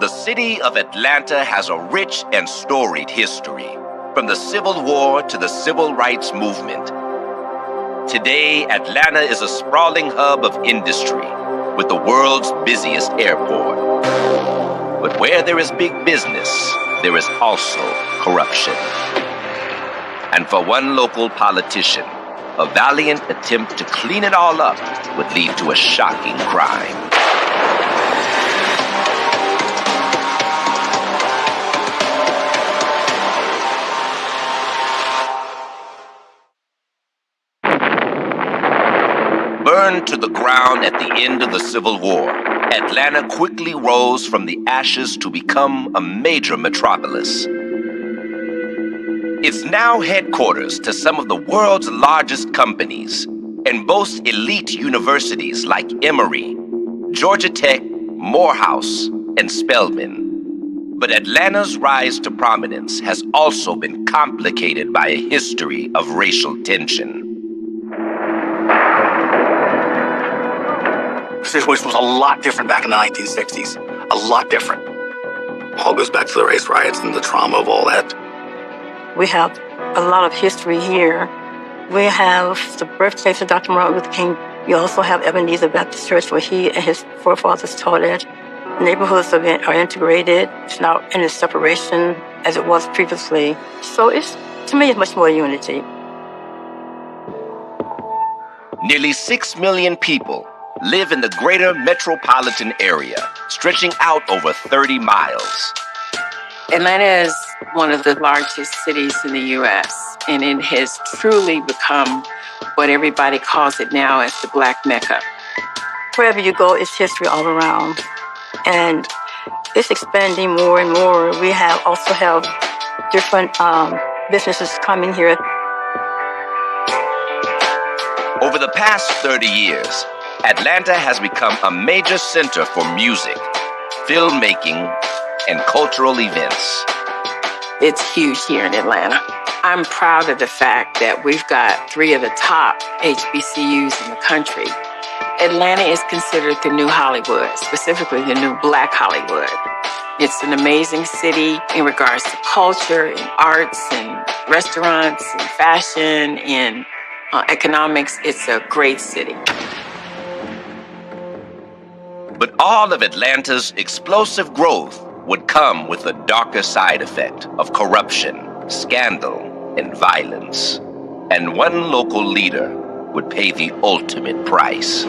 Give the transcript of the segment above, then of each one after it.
The city of Atlanta has a rich and storied history, from the Civil War to the Civil Rights Movement. Today, Atlanta is a sprawling hub of industry with the world's busiest airport. But where there is big business, there is also corruption. And for one local politician, a valiant attempt to clean it all up would lead to a shocking crime. Burned to the ground at the end of the Civil War, Atlanta quickly rose from the ashes to become a major metropolis. It's now headquarters to some of the world's largest companies and boasts elite universities like Emory, Georgia Tech, Morehouse, and Spelman. But Atlanta's rise to prominence has also been complicated by a history of racial tension. The situation was a lot different back in the 1960s. A lot different. All goes back to the race riots and the trauma of all that. We have a lot of history here. We have the birthplace of Dr. Martin Luther King. We also have Ebenezer Baptist Church, where he and his forefathers taught at. Neighborhoods are integrated. It's not in a separation as it was previously. So to me, it's much more unity. Nearly 6 million people live in the greater metropolitan area, stretching out over 30 miles. Atlanta is one of the largest cities in the U.S., and it has truly become what everybody calls it now as the Black Mecca. Wherever you go, it's history all around. And it's expanding more and more. We also have different businesses coming here. Over the past 30 years, Atlanta has become a major center for music, filmmaking, and cultural events. It's huge here in Atlanta. I'm proud of the fact that we've got 3 of the top HBCUs in the country. Atlanta is considered the new Hollywood, specifically the new Black Hollywood. It's an amazing city in regards to culture and arts and restaurants and fashion and economics. It's a great city. But all of Atlanta's explosive growth would come with a darker side effect of corruption, scandal, and violence. And one local leader would pay the ultimate price.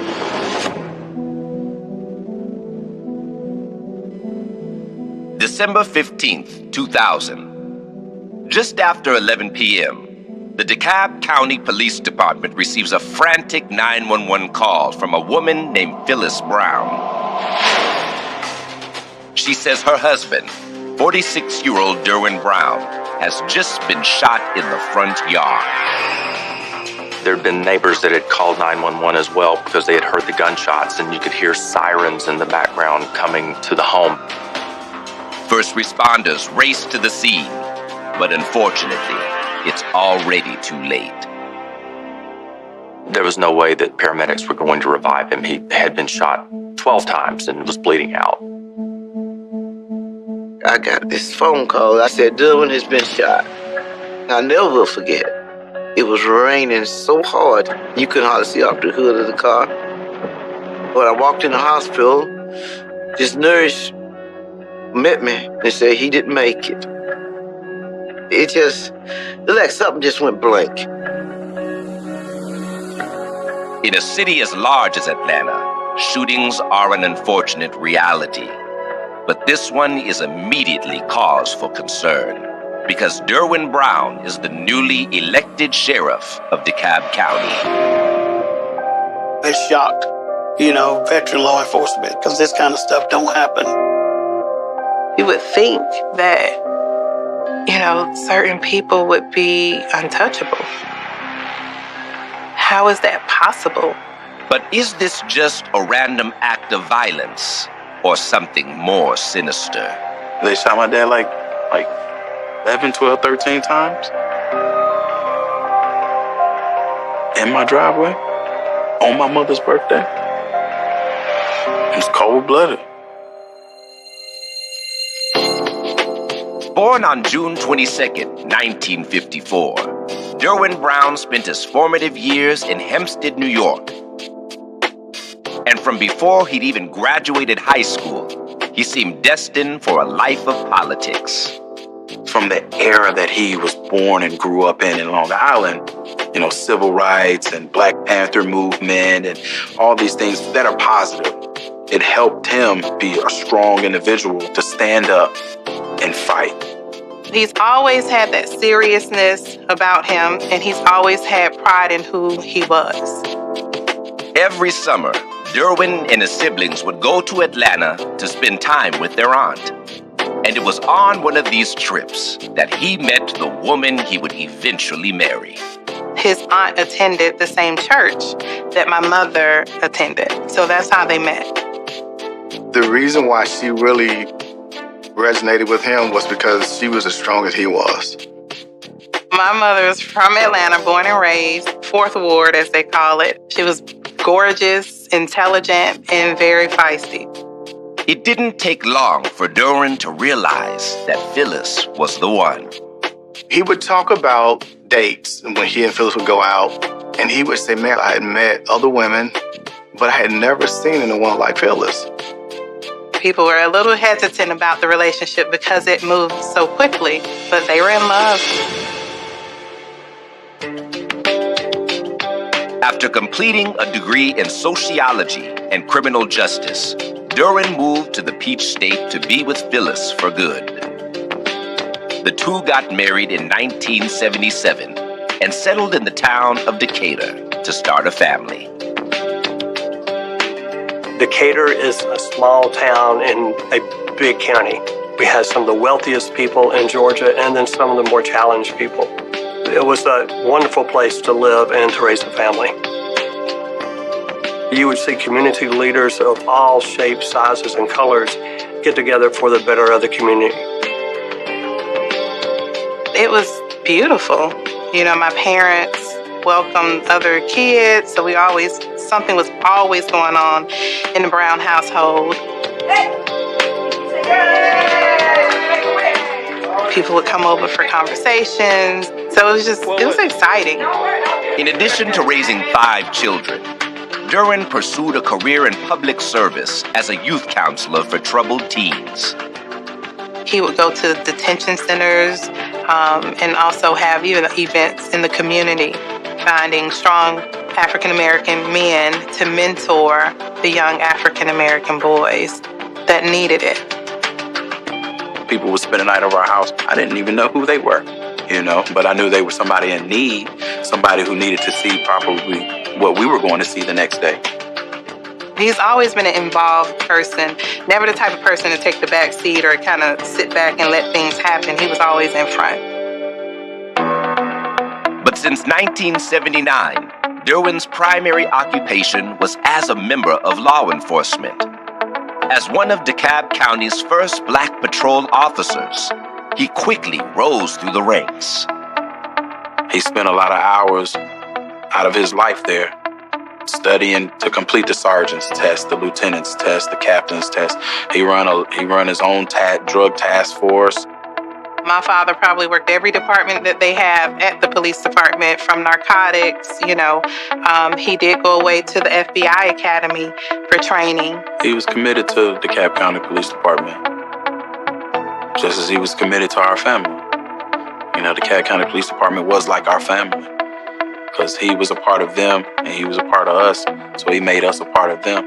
December 15th, 2000. Just after 11 p.m., the DeKalb County Police Department receives a frantic 911 call from a woman named Phyllis Brown. She says her husband, 46-year-old Derwin Brown, has just been shot in the front yard. There had been neighbors that had called 911 as well because they had heard the gunshots, and you could hear sirens in the background coming to the home. First responders race to the scene, but unfortunately, it's already too late. There was no way that paramedics were going to revive him. He had been shot 12 times and was bleeding out. I got this phone call. I said, Derwin has been shot. I never will forget. It was raining so hard, you couldn't hardly see out the hood of the car. When I walked in the hospital, this nurse met me and said he didn't make it. It like something just went blank. In a city as large as Atlanta, shootings are an unfortunate reality. But this one is immediately cause for concern, because Derwin Brown is the newly elected sheriff of DeKalb County. It shocked, veteran law enforcement, because this kind of stuff don't happen. You would think that, certain people would be untouchable. How is that possible? But is this just a random act of violence or something more sinister? They shot my dad like 11, 12, 13 times. In my driveway on my mother's birthday. It's cold-blooded. Born on June 22, 1954, Derwin Brown spent his formative years in Hempstead, New York. And from before he'd even graduated high school, he seemed destined for a life of politics. From the era that he was born and grew up in Long Island, you know, civil rights and Black Panther movement and all these things that are positive. It helped him be a strong individual to stand up and fight. He's always had that seriousness about him, and he's always had pride in who he was. Every summer, Derwin and his siblings would go to Atlanta to spend time with their aunt. And it was on one of these trips that he met the woman he would eventually marry. His aunt attended the same church that my mother attended, so that's how they met. The reason why she really resonated with him was because she was as strong as he was. My mother is from Atlanta, born and raised, 4th Ward, as they call it. She was gorgeous, intelligent, and very feisty. It didn't take long for Derwin to realize that Phyllis was the one. He would talk about dates when he and Phyllis would go out, and he would say, man, I had met other women, but I had never seen anyone like Phyllis. People were a little hesitant about the relationship because it moved so quickly, but they were in love. After completing a degree in sociology and criminal justice, Derwin moved to the Peach State to be with Phyllis for good. The two got married in 1977 and settled in the town of Decatur to start a family. Decatur is a small town in a big county. We had some of the wealthiest people in Georgia and then some of the more challenged people. It was a wonderful place to live and to raise a family. You would see community leaders of all shapes, sizes, and colors get together for the better of the community. It was beautiful. You know, my parents welcomed other kids, so something was always going on in the Brown household. People would come over for conversations, so it was exciting. In addition to raising 5 children, Derwin pursued a career in public service as a youth counselor for troubled teens. He would go to detention centers and also have events in the community, finding strong African-American men to mentor the young African-American boys that needed it. People would spend a night over our house. I didn't even know who they were, but I knew they were somebody in need, somebody who needed to see probably what we were going to see the next day. He's always been an involved person, never the type of person to take the back seat or kind of sit back and let things happen. He was always in front. But since 1979, Derwin's primary occupation was as a member of law enforcement. As one of DeKalb County's first Black patrol officers, he quickly rose through the ranks. He spent a lot of hours out of his life there, studying to complete the sergeant's test, the lieutenant's test, the captain's test. He run his own drug task force. My father probably worked every department that they have at the police department, from narcotics, He did go away to the FBI Academy for training. He was committed to the DeKalb County Police Department, just as he was committed to our family. The DeKalb County Police Department was like our family, because he was a part of them and he was a part of us, so he made us a part of them.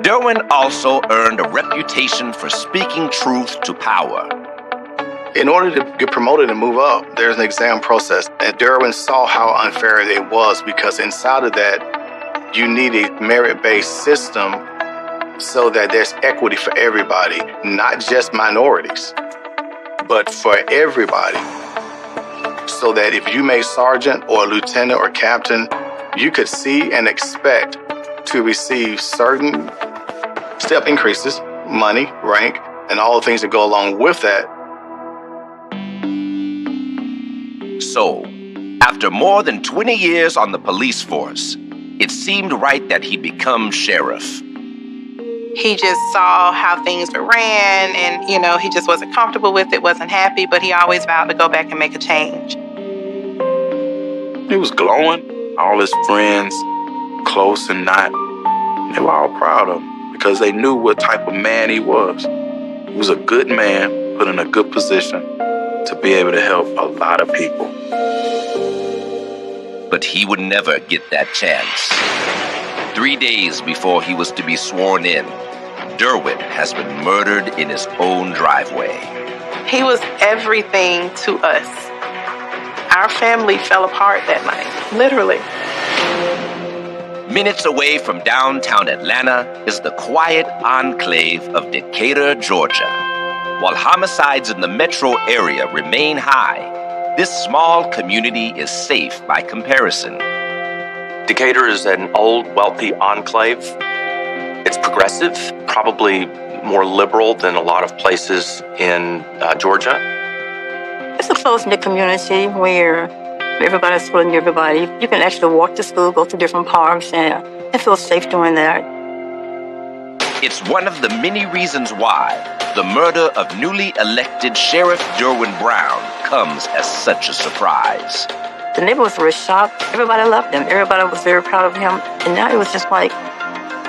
Derwin also earned a reputation for speaking truth to power. In order to get promoted and move up, there's an exam process. And Derwin saw how unfair it was, because inside of that, you need a merit-based system so that there's equity for everybody, not just minorities, but for everybody. So that if you made sergeant or lieutenant or captain, you could see and expect to receive certain step increases, money, rank, and all the things that go along with that. So, after more than 20 years on the police force, it seemed right that he become sheriff. He just saw how things were ran and, he just wasn't comfortable with it, wasn't happy, but he always vowed to go back and make a change. He was glowing. All his friends, close and not, they were all proud of him because they knew what type of man he was. He was a good man, put in a good position to be able to help a lot of people. But he would never get that chance. 3 days before he was to be sworn in, Derwin has been murdered in his own driveway. He was everything to us. Our family fell apart that night, literally. Minutes away from downtown Atlanta is the quiet enclave of Decatur, Georgia. While homicides in the metro area remain high, this small community is safe by comparison. Decatur is an old, wealthy enclave. It's progressive, probably more liberal than a lot of places in Georgia. It's a close-knit community where everybody's sort of near everybody. You can actually walk to school, go to different parks, and feel safe doing that. It's one of the many reasons why the murder of newly elected Sheriff Derwin Brown comes as such a surprise. The neighborhoods were shocked. Everybody loved him. Everybody was very proud of him. And now it was just like,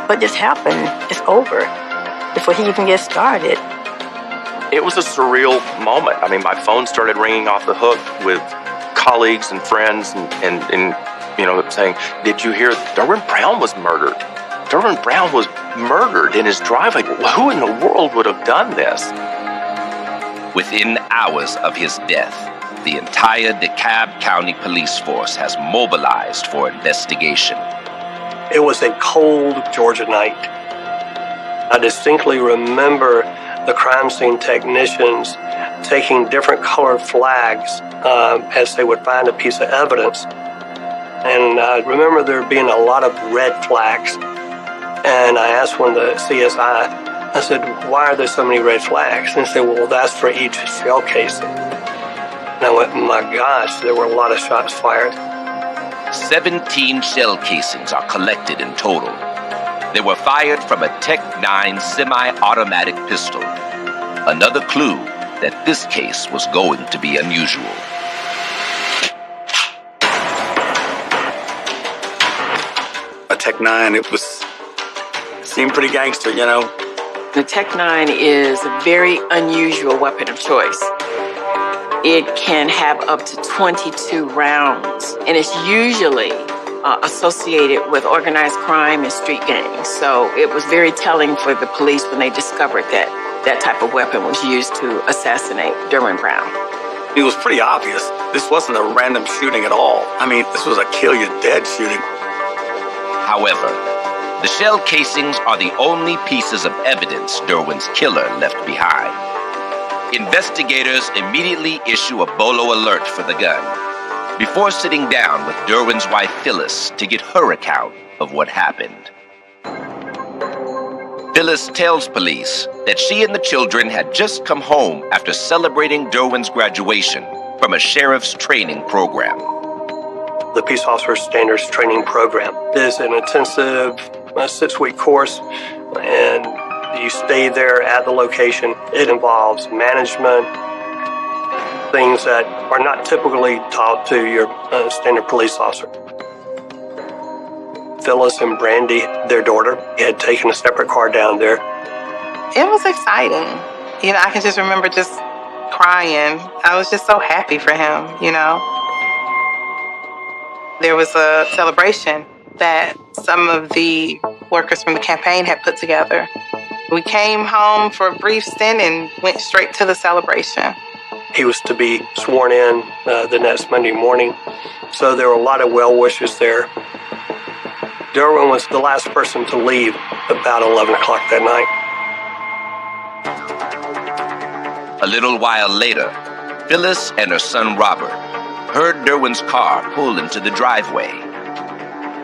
what just happened? It's over before he even gets started. It was a surreal moment. I mean, my phone started ringing off the hook with colleagues and friends and saying, did you hear Derwin Brown was murdered? Derwin Brown was murdered in his driveway. Who in the world would have done this? Within hours of his death, the entire DeKalb County Police Force has mobilized for investigation. It was a cold Georgia night. I distinctly remember the crime scene technicians taking different colored flags as they would find a piece of evidence. And I remember there being a lot of red flags. And I asked one of the CSI, I said, why are there so many red flags? And he said, well, that's for each shell casing. And I went, my gosh, there were a lot of shots fired. 17 shell casings are collected in total. They were fired from a Tech-9 semi-automatic pistol. Another clue that this case was going to be unusual. A Tech-9, it seemed pretty gangster, The Tech-9 is a very unusual weapon of choice. It can have up to 22 rounds, and it's usually associated with organized crime and street gangs. So it was very telling for the police when they discovered that that type of weapon was used to assassinate Derwin Brown. It was pretty obvious. This wasn't a random shooting at all. I mean, this was a kill you dead shooting. However, the shell casings are the only pieces of evidence Derwin's killer left behind. Investigators immediately issue a bolo alert for the gun before sitting down with Derwin's wife Phyllis to get her account of what happened. Phyllis tells police that she and the children had just come home after celebrating Derwin's graduation from a sheriff's training program. The Peace Officer Standards Training Program is an intensive 6-week course, and you stay there at the location. It involves management, things that are not typically taught to your standard police officer. Phyllis and Brandy, their daughter, had taken a separate car down there. It was exciting. I can just remember just crying. I was just so happy for him, There was a celebration that some of the workers from the campaign had put together. We came home for a brief stint and went straight to the celebration. He was to be sworn in the next Monday morning, so there were a lot of well-wishers there. Derwin was the last person to leave about 11 o'clock that night. A little while later, Phyllis and her son Robert heard Derwin's car pull into the driveway.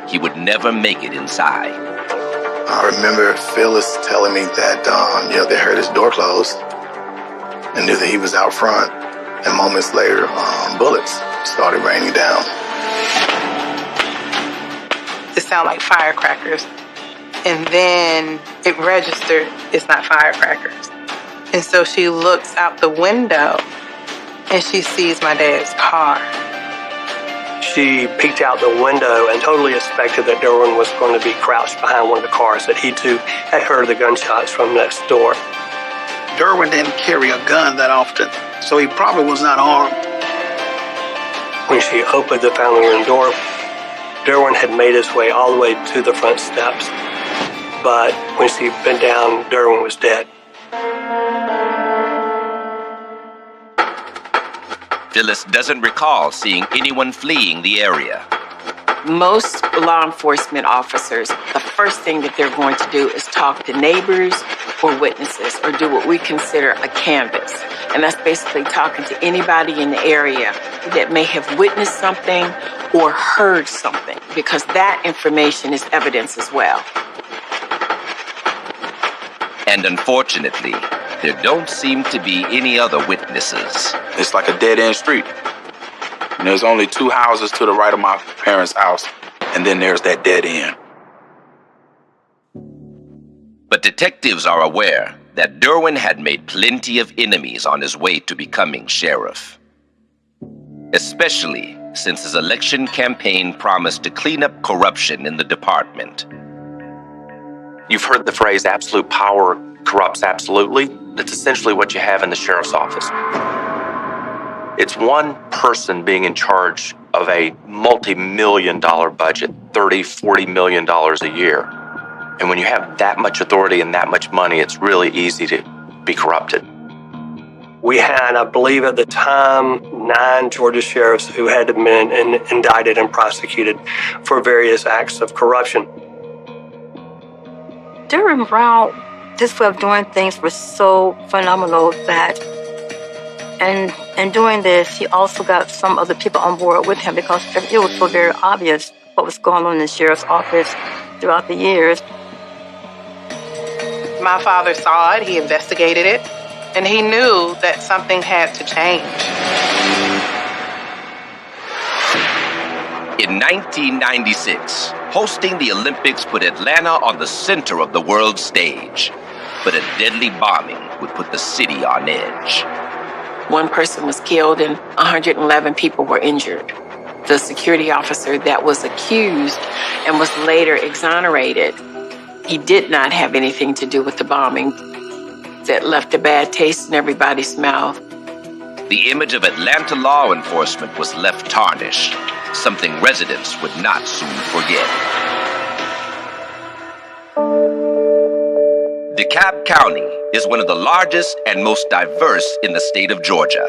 He would never make it inside. I remember Phyllis telling me that, they heard his door close and knew that he was out front. And moments later, bullets started raining down. It sounded like firecrackers. and then it registered it's not firecrackers. And so she looks out the window and she sees my dad's car. She peeked out the window and totally expected that Derwin was going to be crouched behind one of the cars, that he too had heard the gunshots from next door. Derwin didn't carry a gun that often, so he probably was not armed. When she opened the family room door, Derwin had made his way all the way to the front steps. But when she bent down, Derwin was dead. Phyllis doesn't recall seeing anyone fleeing the area. Most law enforcement officers, the first thing that they're going to do is talk to neighbors or witnesses or do what we consider a canvass. And that's basically talking to anybody in the area that may have witnessed something or heard something, because that information is evidence as well. And unfortunately, there don't seem to be any other witnesses. It's like a dead-end street. And there's only 2 houses to the right of my parents' house, and then there's that dead end. But detectives are aware that Derwin had made plenty of enemies on his way to becoming sheriff. Especially since his election campaign promised to clean up corruption in the department. You've heard the phrase absolute power corrupts absolutely. That's essentially what you have in the sheriff's office. It's one person being in charge of a multi-million-dollar budget, $30, $40 million a year. And when you have that much authority and that much money, it's really easy to be corrupted. We had, I believe at the time, 9 Georgia sheriffs who had been indicted and prosecuted for various acts of corruption. Derwin Brown, this way of doing things was so phenomenal that, and doing this, he also got some other people on board with him because it was so very obvious what was going on in the sheriff's office throughout the years. My father saw it, he investigated it, and he knew that something had to change. In 1996, hosting the Olympics put Atlanta on the center of the world stage. But a deadly bombing would put the city on edge. 1 person was killed and 111 people were injured. The security officer that was accused and was later exonerated, he did not have anything to do with the bombing that left a bad taste in everybody's mouth. The image of Atlanta law enforcement was left tarnished, something residents would not soon forget. DeKalb County is one of the largest and most diverse in the state of Georgia.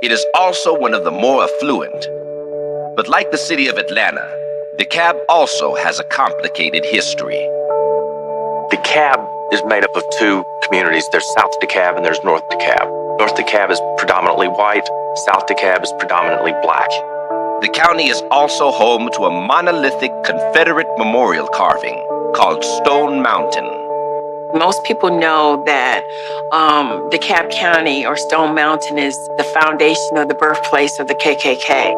It is also one of the more affluent. But like the city of Atlanta, DeKalb also has a complicated history. DeKalb is made up of 2 communities. There's South DeKalb and there's North DeKalb. North DeKalb is predominantly white. South DeKalb is predominantly black. The county is also home to a monolithic Confederate memorial carving called Stone Mountain. Most people know that DeKalb County or Stone Mountain is the foundation of the birthplace of the KKK.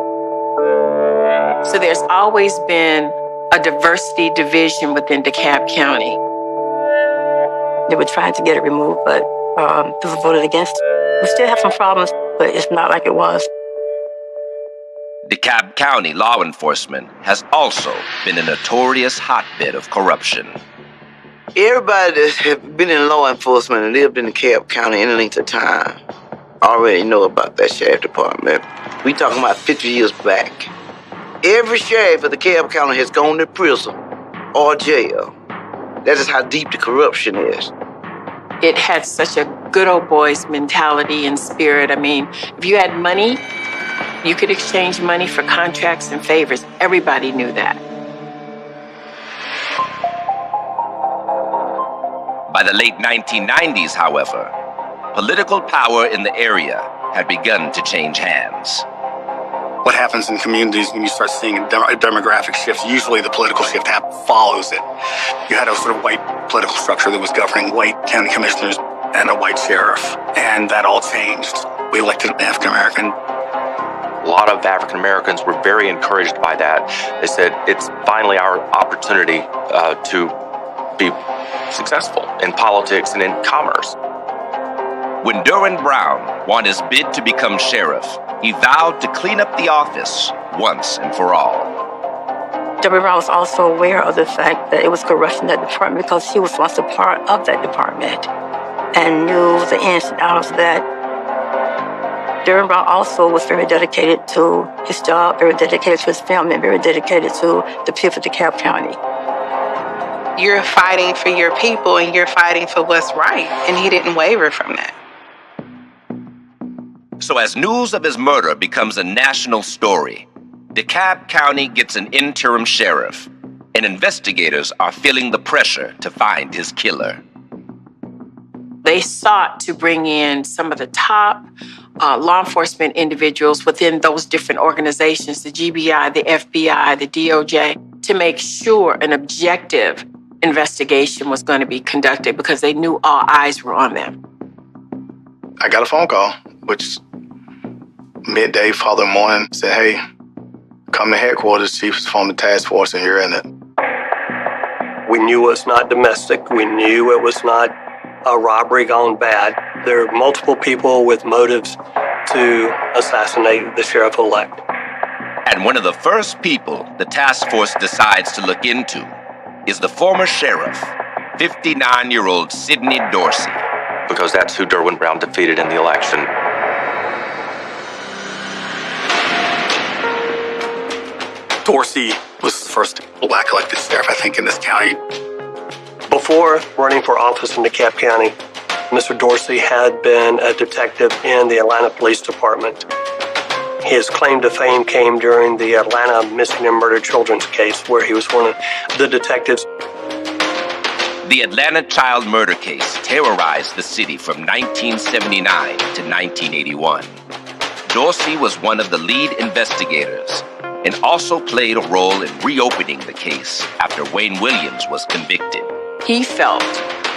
So there's always been a diversity division within DeKalb County. They were trying to get it removed, but it was voted against. We still have some problems, but it's not like it was. DeKalb County law enforcement has also been a notorious hotbed of corruption. Everybody that has been in law enforcement and lived in DeKalb County any length of time already know about that sheriff department. We talking about 50 years back. Every sheriff of DeKalb County has gone to prison or jail. That is how deep the corruption is. It had such a good old boys mentality and spirit. I mean, if you had money, you could exchange money for contracts and favors. Everybody knew that. By the late 1990s, however, political power in the area had begun to change hands. What happens in communities when you start seeing a demographic shift, usually the political shift follows it. You had a sort of white political structure that was governing white county commissioners and a white sheriff, and that all changed. We elected an African-American A lot of African Americans were very encouraged by that. They said it's finally our opportunity to be successful in politics and in commerce. When Derwin Brown won his bid to become sheriff, he vowed to clean up the office once and for all. Derwin Brown was also aware of the fact that it was corruption in that department because he was once a part of that department and knew the ins and outs of that. Derwin Brown also was very dedicated to his job, very dedicated to his family, and very dedicated to the people of DeKalb County. You're fighting for your people and you're fighting for what's right. And he didn't waver from that. So as news of his murder becomes a national story, DeKalb County gets an interim sheriff, and investigators are feeling the pressure to find his killer. They sought to bring in some of the top law enforcement individuals within those different organizations, the GBI, the FBI, the DOJ, to make sure an objective investigation was going to be conducted because they knew all eyes were on them. I got a phone call, which midday following morning said, hey, come to headquarters, chief's formed the task force, and you're in it. We knew it was not domestic. We knew it was not a robbery gone bad. There are multiple people with motives to assassinate the sheriff-elect. And one of the first people the task force decides to look into is the former sheriff, 59-year-old Sidney Dorsey. Because that's who Derwin Brown defeated in the election. Dorsey was the first black elected sheriff, I think, in this county. Before running for office in DeKalb County, Mr. Dorsey had been a detective in the Atlanta Police Department. His claim to fame came during the Atlanta missing and murdered children's case, where he was one of the detectives. The Atlanta child murder case terrorized the city from 1979 to 1981. Dorsey was one of the lead investigators and also played a role in reopening the case after Wayne Williams was convicted. He felt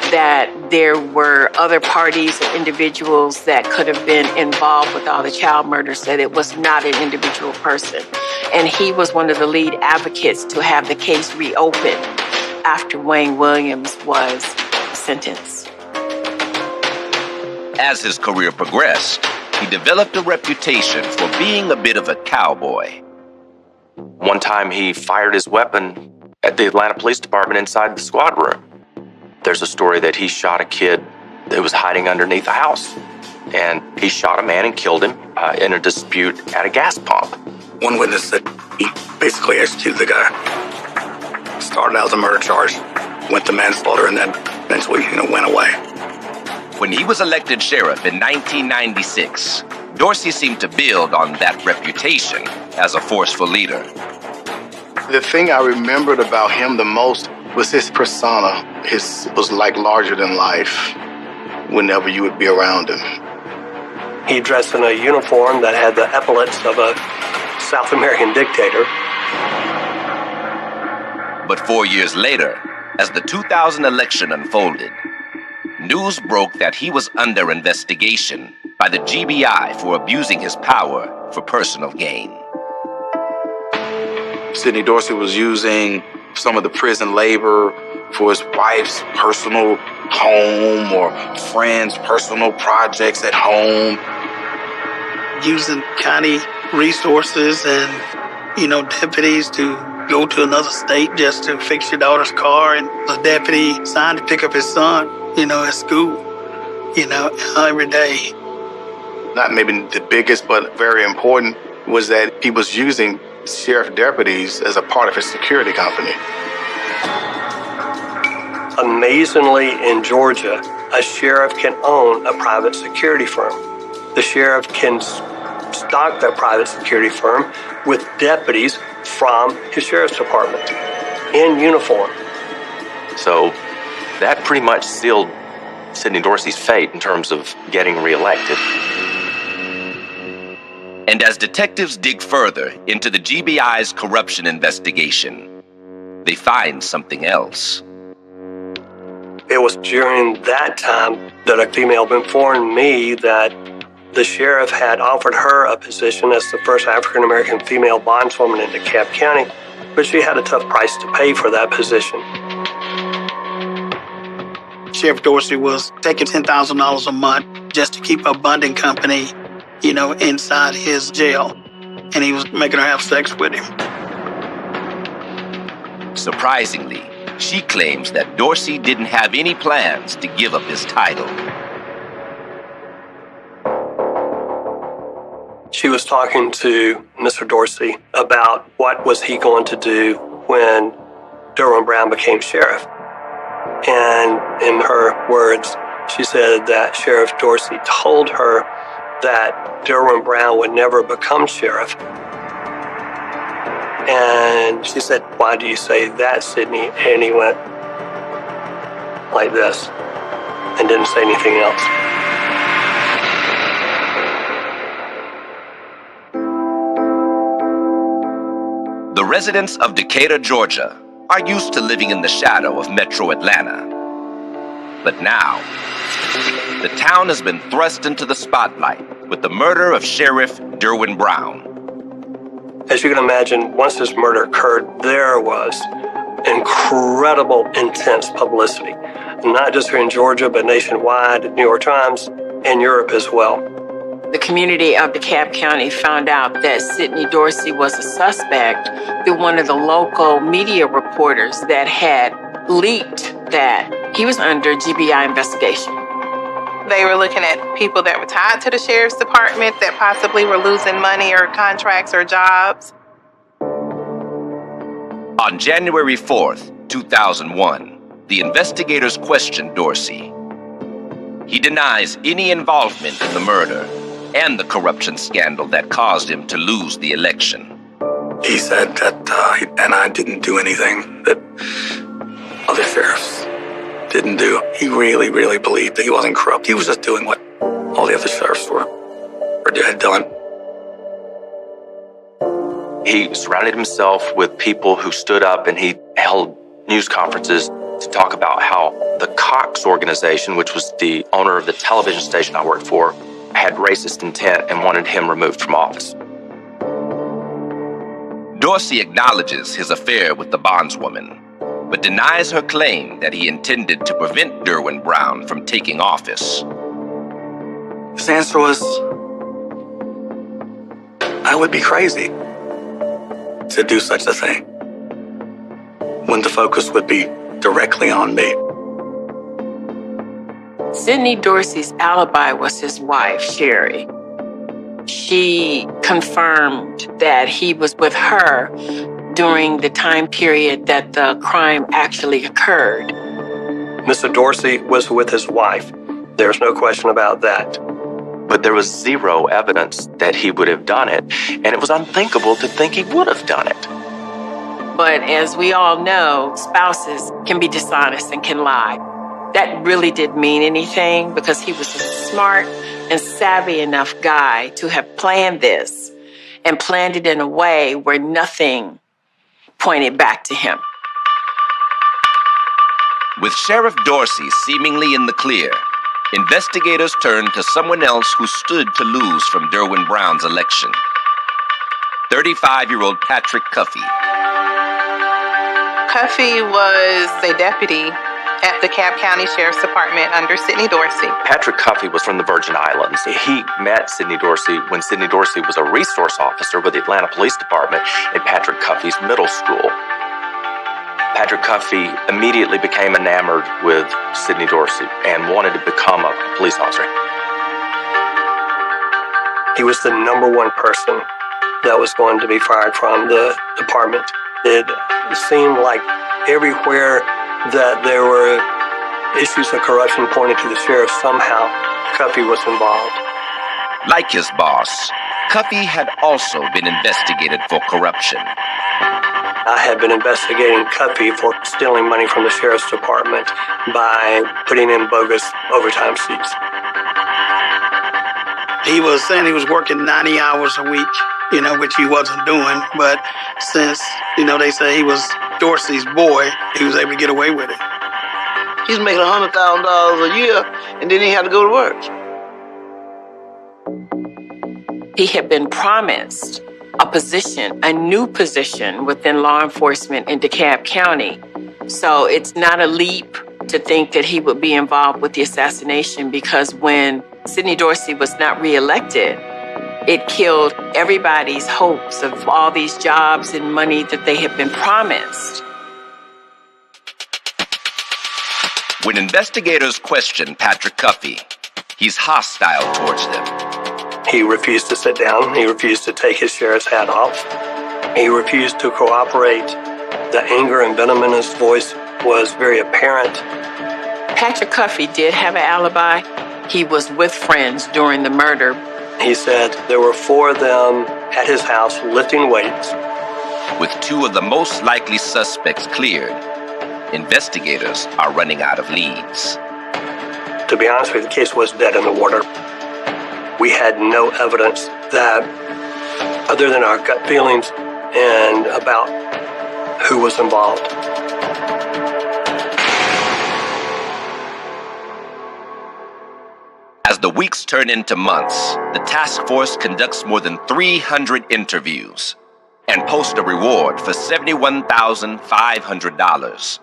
that there were other parties and individuals that could have been involved with all the child murders, that it was not an individual person. And he was one of the lead advocates to have the case reopened after Wayne Williams was sentenced. As his career progressed, he developed a reputation for being a bit of a cowboy. One time he fired his weapon at the Atlanta Police Department inside the squad room. There's a story that he shot a kid that was hiding underneath a house. And he shot a man and killed him in a dispute at a gas pump. One witness said he basically executed the guy. Started out as a murder charge, went to manslaughter, and then eventually, went away. When he was elected sheriff in 1996, Dorsey seemed to build on that reputation as a forceful leader. The thing I remembered about him the most was his persona. His was like larger than life whenever you would be around him. He dressed in a uniform that had the epaulets of a South American dictator. But 4 years later, as the 2000 election unfolded, news broke that he was under investigation by the GBI for abusing his power for personal gain. Sidney Dorsey was using some of the prison labor for his wife's personal home or friends' personal projects at home. Using county resources and, deputies to go to another state just to fix your daughter's car. And the deputy signed to pick up his son, at school, every day. Not maybe the biggest, but very important, was that he was using sheriff deputies as a part of his security company. Amazingly, in Georgia, a sheriff can own a private security firm. The sheriff can stock that private security firm with deputies from his sheriff's department in uniform. So that pretty much sealed Sidney Dorsey's fate in terms of getting reelected. And as detectives dig further into the GBI's corruption investigation, they find something else. It was during that time that a female informed me that The sheriff had offered her a position as the first African-American female bondswoman in DeKalb County, but she had a tough price to pay for that position. Sheriff Dorsey was taking $10,000 a month just to keep a bonding company, inside his jail. And he was making her have sex with him. Surprisingly, she claims that Dorsey didn't have any plans to give up his title. She was talking to Mr. Dorsey about what was he going to do when Derwin Brown became sheriff. And in her words, she said that Sheriff Dorsey told her that Derwin Brown would never become sheriff. And she said, "Why do you say that, Sidney?" And he went like this and didn't say anything else. The residents of Decatur, Georgia, are used to living in the shadow of Metro Atlanta. But now, the town has been thrust into the spotlight with the murder of Sheriff Derwin Brown. As you can imagine, once this murder occurred, there was incredible, intense publicity. Not just here in Georgia, but nationwide, New York Times, and Europe as well. The community of DeKalb County found out that Sidney Dorsey was a suspect through one of the local media reporters that had leaked that he was under GBI investigation. They were looking at people that were tied to the sheriff's department that possibly were losing money or contracts or jobs. On January 4th, 2001, the investigators questioned Dorsey. He denies any involvement in the murder and the corruption scandal that caused him to lose the election. He said that he and I didn't do anything that other sheriffs didn't do. He really, really believed that he wasn't corrupt. He was just doing what all the other sheriffs had done. He surrounded himself with people who stood up, and he held news conferences to talk about how the Cox organization, which was the owner of the television station I worked for, had racist intent and wanted him removed from office. Dorsey acknowledges his affair with the bondswoman, but denies her claim that he intended to prevent Derwin Brown from taking office. His answer was, I would be crazy to do such a thing when the focus would be directly on me. Sidney Dorsey's alibi was his wife, Sherry. She confirmed that he was with her during the time period that the crime actually occurred. Mr. Dorsey was with his wife. There's no question about that. But there was zero evidence that he would have done it, and it was unthinkable to think he would have done it. But as we all know, spouses can be dishonest and can lie. That really didn't mean anything because he was a smart and savvy enough guy to have planned this and planned it in a way where nothing pointed back to him. With Sheriff Dorsey seemingly in the clear, investigators turned to someone else who stood to lose from Derwin Brown's election. 35-year-old Patrick Cuffey. Cuffey was a deputy at the DeKalb County Sheriff's Department under Sidney Dorsey. Patrick Cuffey was from the Virgin Islands. He met Sidney Dorsey when Sidney Dorsey was a resource officer with the Atlanta Police Department in Patrick Cuffey's middle school. Patrick Cuffey immediately became enamored with Sidney Dorsey and wanted to become a police officer. He was the number one person that was going to be fired from the department. It seemed like everywhere that there were issues of corruption pointed to the sheriff, somehow Cuffey was involved. Like his boss, Cuffey had also been investigated for corruption. I had been investigating Cuffey for stealing money from the sheriff's department by putting in bogus overtime sheets. He was saying he was working 90 hours a week, which he wasn't doing. But since, they say he was Dorsey's boy, he was able to get away with it. He's making $100,000 a year, and then he had to go to work. He had been promised a position, a new position within law enforcement in DeKalb County. So it's not a leap to think that he would be involved with the assassination, because when Sidney Dorsey was not reelected, it killed everybody's hopes of all these jobs and money that they had been promised. When investigators question Patrick Cuffey, he's hostile towards them. He refused to sit down. He refused to take his sheriff's hat off. He refused to cooperate. The anger and venom in his voice was very apparent. Patrick Cuffey did have an alibi. He was with friends during the murder. He said there were 4 of them at his house lifting weights. With 2 of the most likely suspects cleared, investigators are running out of leads. To be honest with you, the case was dead in the water. We had no evidence that, other than our gut feelings and about who was involved. As the weeks turn into months, the task force conducts more than 300 interviews and posts a reward for $71,500.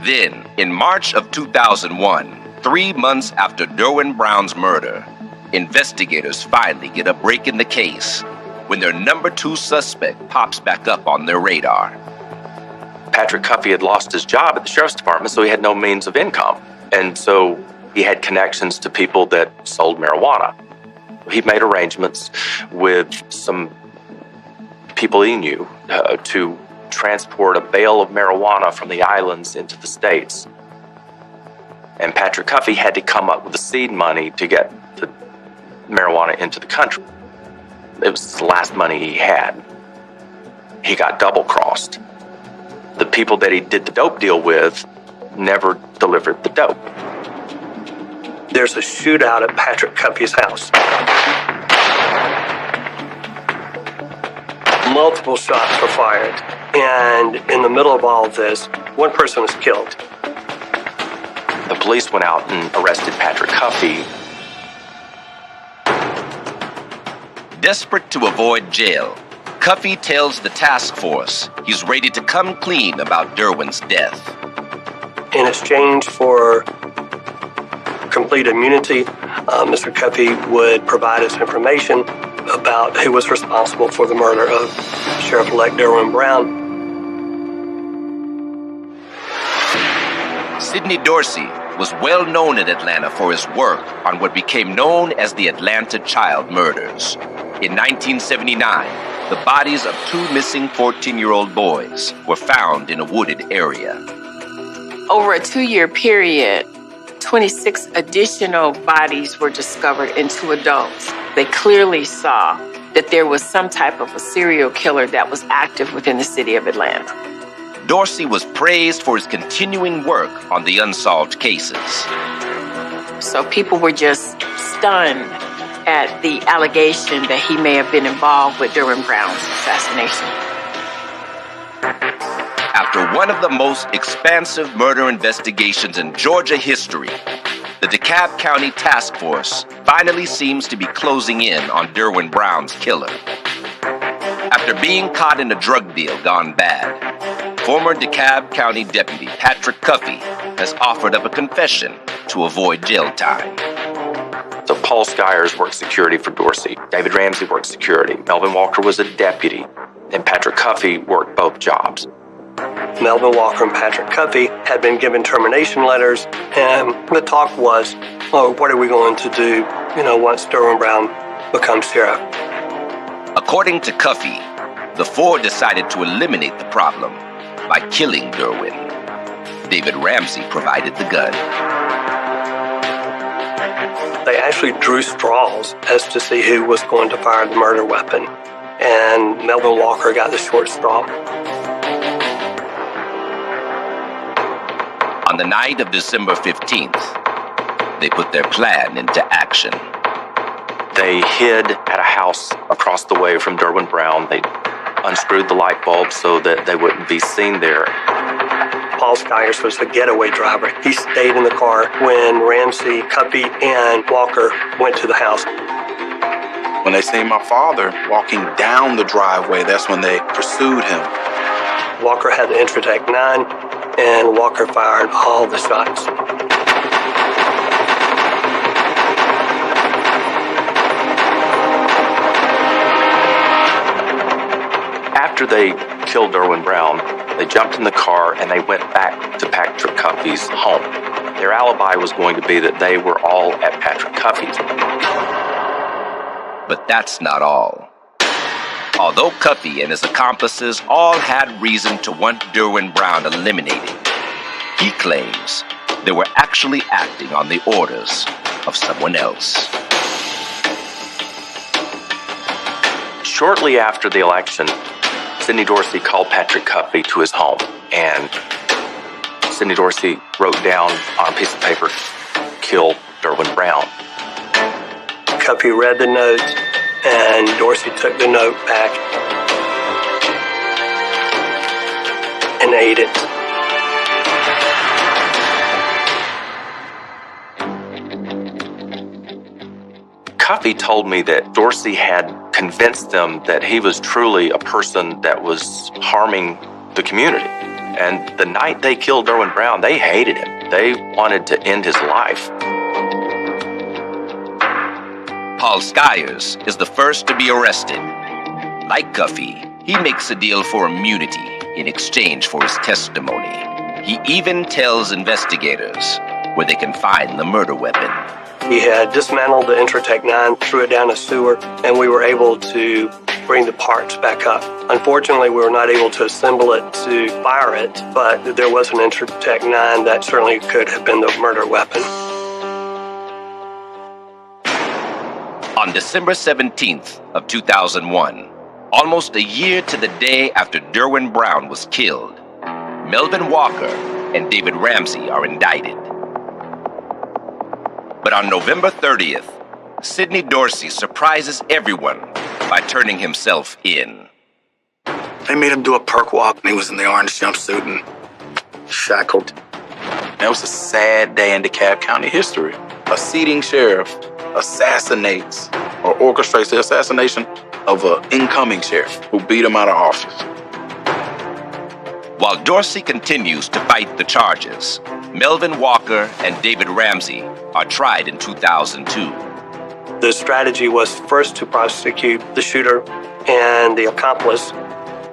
Then, in March of 2001, 3 months after Derwin Brown's murder, investigators finally get a break in the case when their number 2 suspect pops back up on their radar. Patrick Cuffey had lost his job at the sheriff's department, so he had no means of income. And so he had connections to people that sold marijuana. He made arrangements with some people he knew to transport a bale of marijuana from the islands into the States. And Patrick Cuffey had to come up with the seed money to get the marijuana into the country. It was the last money he had. He got double-crossed. The people that he did the dope deal with never delivered the dope. There's a shootout at Patrick Cuffey's house. Multiple shots were fired, and in the middle of all of this, 1 person was killed. The police went out and arrested Patrick Cuffey. Desperate to avoid jail, Cuffey tells the task force he's ready to come clean about Derwin's death. In exchange for complete immunity, Mr. Cuffey would provide us information about who was responsible for the murder of Sheriff-elect Derwin Brown. Sidney Dorsey was well known in Atlanta for his work on what became known as the Atlanta child murders. In 1979, the bodies of 2 missing 14-year-old boys were found in a wooded area. Over a 2-year period, 26 additional bodies were discovered in 2 adults. They clearly saw that there was some type of a serial killer that was active within the city of Atlanta. Dorsey was praised for his continuing work on the unsolved cases. So people were just stunned at the allegation that he may have been involved with Derwin Brown's assassination. After one of the most expansive murder investigations in Georgia history, the DeKalb County Task Force finally seems to be closing in on Derwin Brown's killer. After being caught in a drug deal gone bad, former DeKalb County Deputy Patrick Cuffey has offered up a confession to avoid jail time. So Paul Skyers worked security for Dorsey. David Ramsey worked security. Melvin Walker was a deputy. And Patrick Cuffey worked both jobs. Melvin Walker and Patrick Cuffey had been given termination letters, and the talk was, oh, what are we going to do, once Derwin Brown becomes sheriff? According to Cuffey, the 4 decided to eliminate the problem by killing Derwin. David Ramsey provided the gun. They actually drew straws as to see who was going to fire the murder weapon, and Melvin Walker got the short straw. On the night of December 15th, they put their plan into action. They hid at a house across the way from Derwin Brown. They unscrewed the light bulb so that they wouldn't be seen there. Paul Skyers was the getaway driver. He stayed in the car when Ramsey, Cuffey, and Walker went to the house. When they seen my father walking down the driveway, that's when they pursued him. Walker had the Intratec 9, and Walker fired all the shots. After they killed Derwin Brown, they jumped in the car and they went back to Patrick Cuffey's home. Their alibi was going to be that they were all at Patrick Cuffey's. But that's not all. Although Cuffey and his accomplices all had reason to want Derwin Brown eliminated, he claims they were actually acting on the orders of someone else. Shortly after the election, Sidney Dorsey called Patrick Cuffey to his home, and Sidney Dorsey wrote down on a piece of paper, "Kill Derwin Brown." Cuffey read the note, and Dorsey took the note back and ate it. Cuffey told me that Dorsey had convinced them that he was truly a person that was harming the community. And the night they killed Derwin Brown, they hated him. They wanted to end his life. Paul Skyers is the first to be arrested. Like Cuffey, he makes a deal for immunity in exchange for his testimony. He even tells investigators where they can find the murder weapon. He had dismantled the Intratec 9, threw it down a sewer, and we were able to bring the parts back up. Unfortunately, we were not able to assemble it to fire it, but there was an Intratec 9 that certainly could have been the murder weapon. On December 17th of 2001, almost a year to the day after Derwin Brown was killed, Melvin Walker and David Ramsey are indicted. But on November 30th, Sidney Dorsey surprises everyone by turning himself in. They made him do a perk walk, and he was in the orange jumpsuit and shackled. That was a sad day in DeKalb County history. A sitting sheriff assassinates or orchestrates the assassination of an incoming sheriff who beat him out of office. While Dorsey continues to fight the charges, Melvin Walker and David Ramsey are tried in 2002. The strategy was first to prosecute the shooter and the accomplice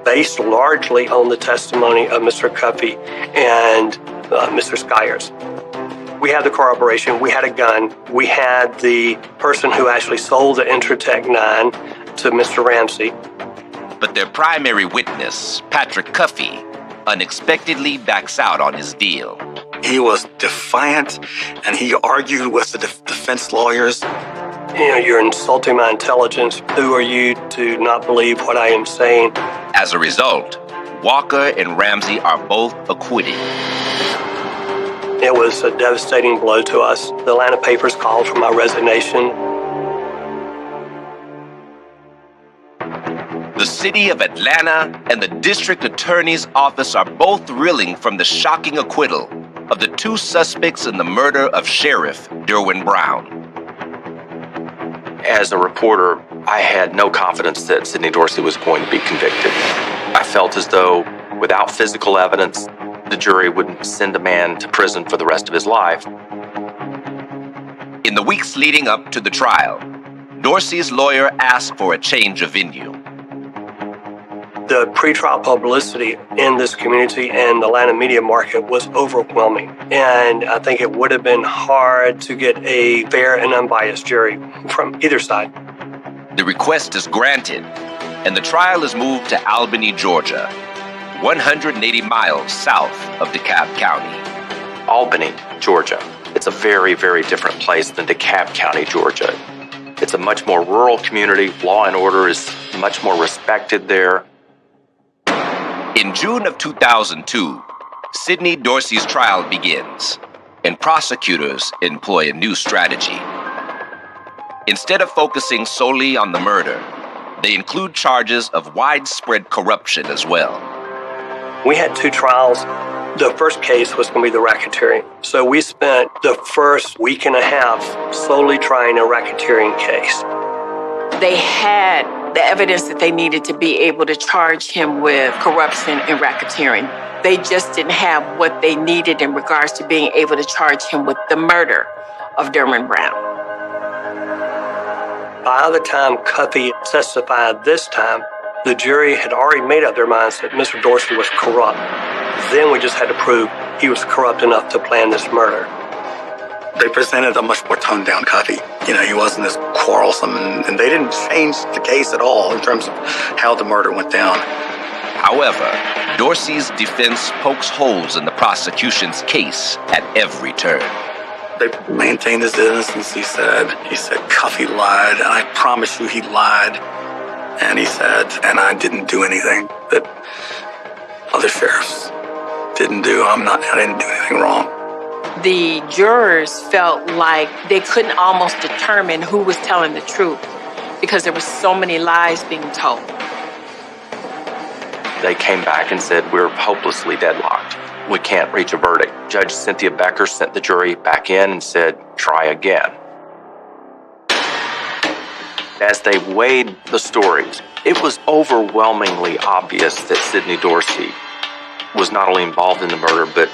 based largely on the testimony of Mr. Cuffey and Mr. Skyers. We had the corroboration, we had a gun, we had the person who actually sold the Intratec 9 to Mr. Ramsey. But their primary witness, Patrick Cuffey, unexpectedly backs out on his deal. He was defiant, and he argued with the defense lawyers. You're insulting my intelligence. Who are you to not believe what I am saying? As a result, Walker and Ramsey are both acquitted. It was a devastating blow to us. The Atlanta papers called for my resignation. The city of Atlanta and the district attorney's office are both reeling from the shocking acquittal of the two suspects in the murder of Sheriff Derwin Brown. As a reporter, I had no confidence that Sidney Dorsey was going to be convicted. I felt as though, without physical evidence, the jury would send a man to prison for the rest of his life. In the weeks leading up to the trial, Dorsey's lawyer asked for a change of venue. The pretrial publicity in this community and the Atlanta media market was overwhelming. And I think it would have been hard to get a fair and unbiased jury from either side. The request is granted, and the trial is moved to Albany, Georgia, 180 miles south of DeKalb County. Albany, Georgia. It's a very, very different place than DeKalb County, Georgia. It's a much more rural community. Law and order is much more respected there. In June of 2002, Sidney Dorsey's trial begins, and prosecutors employ a new strategy. Instead of focusing solely on the murder, they include charges of widespread corruption as well. We had two trials The first case was going to be the racketeering. So we spent the first week and a half solely trying a racketeering case. They had the evidence that they needed to be able to charge him with corruption and racketeering. They just didn't have what they needed in regards to being able to charge him with the murder of Derwin Brown. By the time Cuffey testified this time, the jury had already made up their minds that Mr. Dorsey was corrupt. Then we just had to prove he was corrupt enough to plan this murder. They presented a much more toned-down Cuffey. He wasn't as quarrelsome, and they didn't change the case at all in terms of how the murder went down. However, Dorsey's defense pokes holes in the prosecution's case at every turn. They maintained his innocence, he said. He said Cuffey lied, and I promise you he lied. And he said, and I didn't do anything that other sheriffs didn't do. I didn't do anything wrong. The jurors felt like they couldn't almost determine who was telling the truth because there were so many lies being told. They came back and said, we're hopelessly deadlocked. We can't reach a verdict. Judge Cynthia Becker sent the jury back in and said, try again. As they weighed the stories, it was overwhelmingly obvious that Sidney Dorsey was not only involved in the murder, but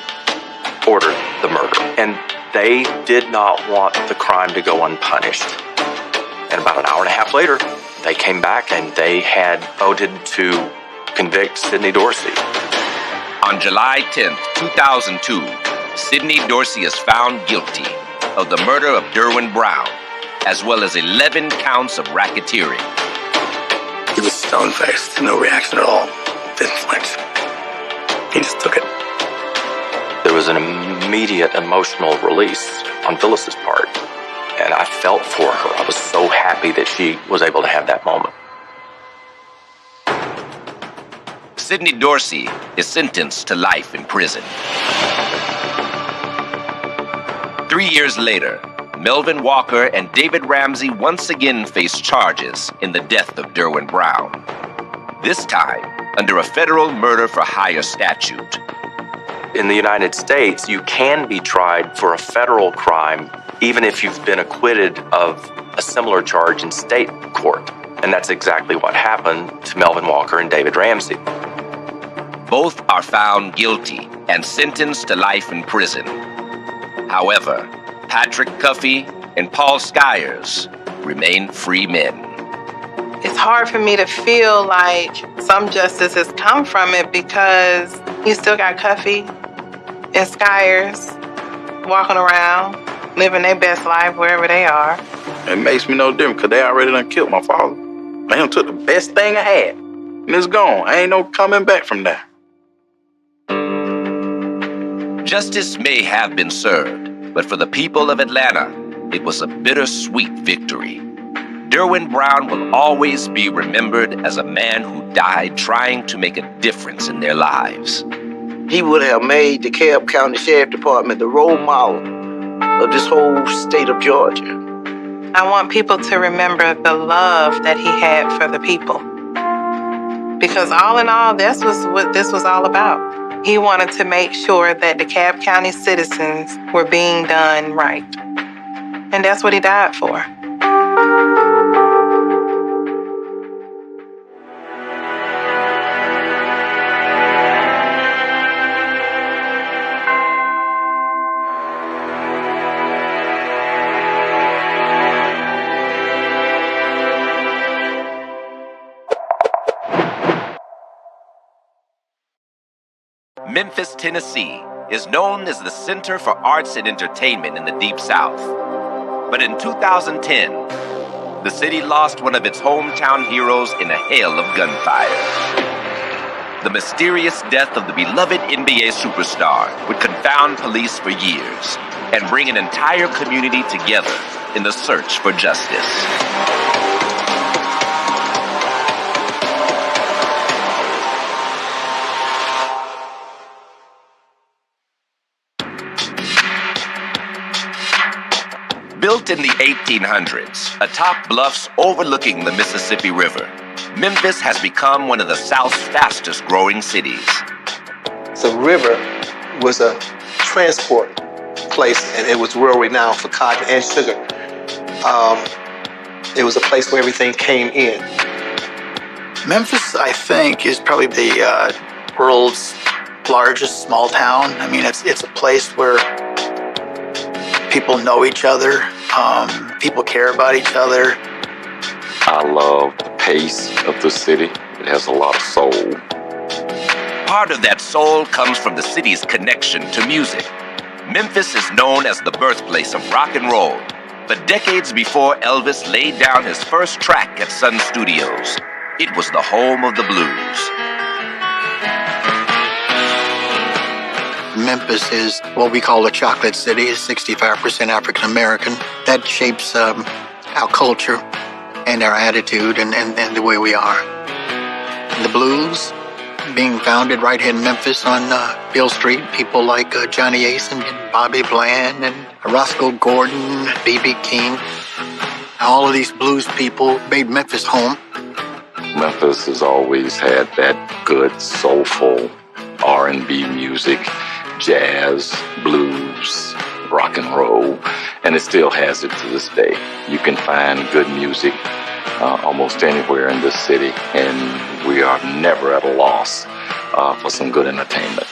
ordered the murder. And they did not want the crime to go unpunished. And about an hour and a half later, they came back and they had voted to convict Sidney Dorsey. On July 10th, 2002, Sidney Dorsey is found guilty of the murder of Derwin Brown, as well as 11 counts of racketeering. He was stone-faced, no reaction at all. Didn't flinch. He just took it. There was an immediate emotional release on Phyllis's part, and I felt for her. I was so happy that she was able to have that moment. Sidney Dorsey is sentenced to life in prison. 3 years later, Melvin Walker and David Ramsey once again face charges in the death of Derwin Brown. This time, under a federal murder for hire statute. In the United States, you can be tried for a federal crime even if you've been acquitted of a similar charge in state court. And that's exactly what happened to Melvin Walker and David Ramsey. Both are found guilty and sentenced to life in prison. However, Patrick Cuffey and Paul Skyers remain free men. It's hard for me to feel like some justice has come from it because you still got Cuffey and Skyers walking around, living their best life wherever they are. It makes me no different because they already done killed my father. Man took the best thing I had, and it's gone. Ain't no coming back from that. Justice may have been served, but for the people of Atlanta, it was a bittersweet victory. Derwin Brown will always be remembered as a man who died trying to make a difference in their lives. He would have made the DeKalb County Sheriff Department the role model of this whole state of Georgia. I want people to remember the love that he had for the people. Because all in all, this was what this was all about. He wanted to make sure that DeKalb County citizens were being done right. And that's what he died for. Memphis, Tennessee is known as the center for arts and entertainment in the Deep South. But in 2010, the city lost one of its hometown heroes in a hail of gunfire. The mysterious death of the beloved NBA superstar would confound police for years and bring an entire community together in the search for justice. Built in the 1800s, atop bluffs overlooking the Mississippi River, Memphis has become one of the South's fastest growing cities. The river was a transport place, and it was world renowned for cotton and sugar. It was a place where everything came in. Memphis, I think, is probably the world's largest small town. I mean, it's a place where people know each other, people care about each other. I love the pace of the city. It has a lot of soul. Part of that soul comes from the city's connection to music. Memphis is known as the birthplace of rock and roll, but decades before Elvis laid down his first track at Sun Studios, it was the home of the blues. Memphis is what we call the chocolate city. It's 65% African American. That shapes our culture and our attitude and the way we are. The blues being founded right here in Memphis on Beale Street. People like Johnny Asen and Bobby Bland and Roscoe Gordon, B.B. King. All of these blues people made Memphis home. Memphis has always had that good, soulful R&B music, jazz, blues, rock and roll, and it still has it to this day. You can find good music almost anywhere in this city, and we are never at a loss for some good entertainment.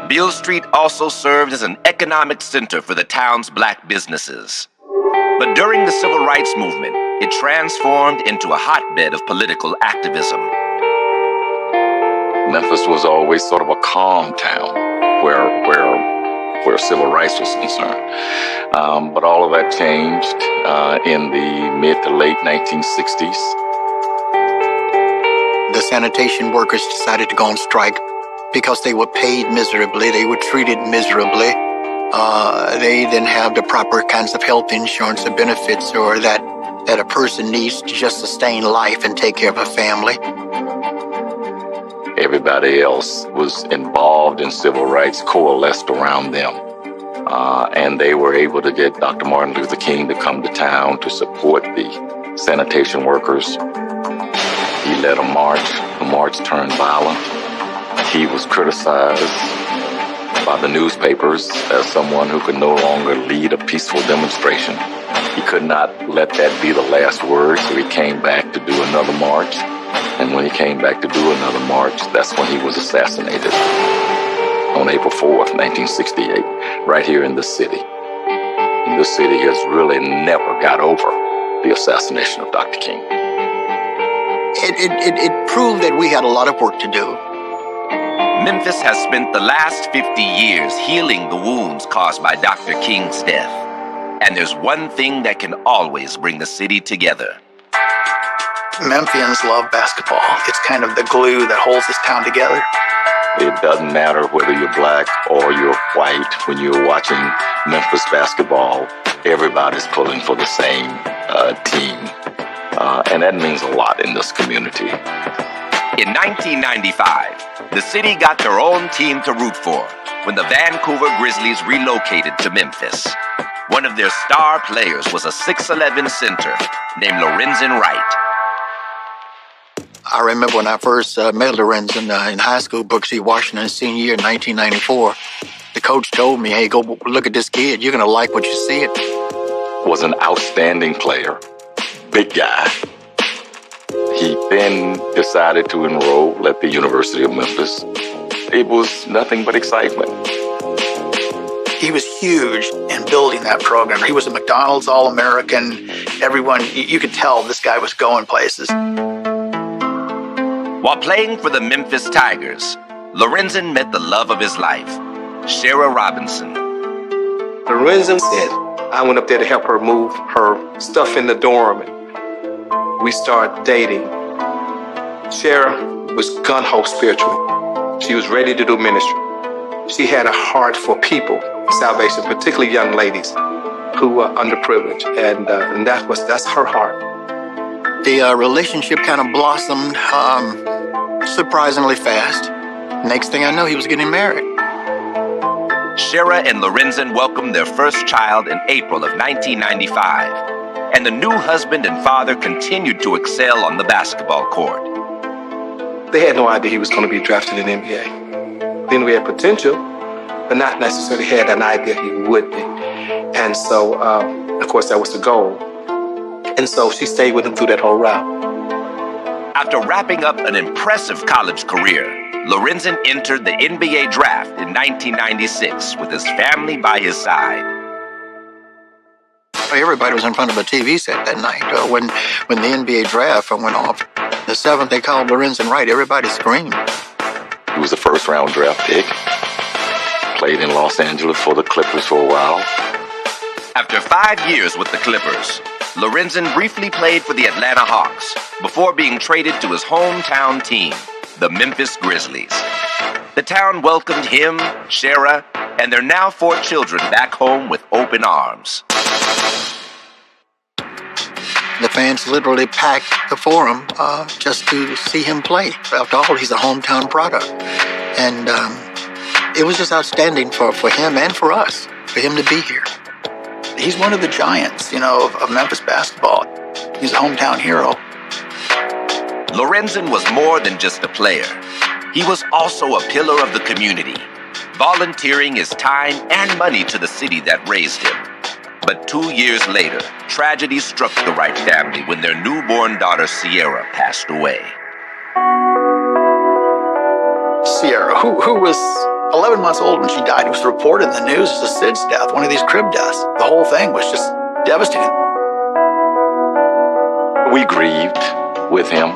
Beale Street also served as an economic center for the town's black businesses. But during the Civil Rights Movement, it transformed into a hotbed of political activism. Memphis was always sort of a calm town where civil rights was concerned. But all of that changed in the mid to late 1960s. The sanitation workers decided to go on strike because they were paid miserably. They were treated miserably. They didn't have the proper kinds of health insurance or benefits or that a person needs to just sustain life and take care of a family. Everybody else was involved in civil rights, coalesced around them. And they were able to get Dr. Martin Luther King to come to town to support the sanitation workers. He led a march. The march turned violent. He was criticized by the newspapers as someone who could no longer lead a peaceful demonstration. He could not let that be the last word, so he came back to do another march. And when he came back to do another march, that's when he was assassinated on April 4th, 1968, right here in the city. And this city has really never got over the assassination of Dr. King. It proved that we had a lot of work to do. Memphis has spent the last 50 years healing the wounds caused by Dr. King's death. And there's one thing that can always bring the city together. Memphians love basketball. It's kind of the glue that holds this town together. It doesn't matter whether you're black or you're white. When you're watching Memphis basketball, everybody's pulling for the same team. And that means a lot in this community. In 1995, the city got their own team to root for when the Vancouver Grizzlies relocated to Memphis. One of their star players was a 6'11" center named Lorenzen Wright. I remember when I first met Lorenzen in high school, Booker T. Washington, senior year in 1994. The coach told me, hey, go look at this kid. You're going to like what you see. It was an outstanding player, big guy. He then decided to enroll at the University of Memphis. It was nothing but excitement. He was huge in building that program. He was a McDonald's All-American. Everyone, you could tell this guy was going places. While playing for the Memphis Tigers, Lorenzen met the love of his life, Shara Robinson. Lorenzen said, I went up there to help her move her stuff in the dorm, and we started dating. Shara was gung-ho spiritually. She was ready to do ministry. She had a heart for people, salvation, particularly young ladies who were underprivileged, and that's her heart. The relationship kind of blossomed surprisingly fast. Next thing I know, he was getting married. Shara and Lorenzen welcomed their first child in April of 1995, and the new husband and father continued to excel on the basketball court. They had no idea he was going to be drafted in the NBA. Then we had potential, but not necessarily had an idea he would be. And so, of course, that was the goal. And so she stayed with him through that whole route. After wrapping up an impressive college career, Lorenzen entered the NBA draft in 1996 with his family by his side. Everybody was in front of a TV set that night. When the NBA draft went off, the seventh they called Lorenzen Wright, everybody screamed. He was a first-round draft pick. Played in Los Angeles for the Clippers for a while. After 5 years with the Clippers, Lorenzen briefly played for the Atlanta Hawks before being traded to his hometown team, the Memphis Grizzlies. The town welcomed him, Shara, and their now 4 children back home with open arms. The fans literally packed the Forum just to see him play. After all, he's a hometown product. And it was just outstanding for him and for us, for him to be here. He's one of the giants, of Memphis basketball. He's a hometown hero. Lorenzen was more than just a player. He was also a pillar of the community, volunteering his time and money to the city that raised him. But 2 years later, tragedy struck the Wright family when their newborn daughter, Sierra, passed away. Sierra, who was 11 months old when she died, it was reported in the news as a SIDS death, one of these crib deaths. The whole thing was just devastating. We grieved with him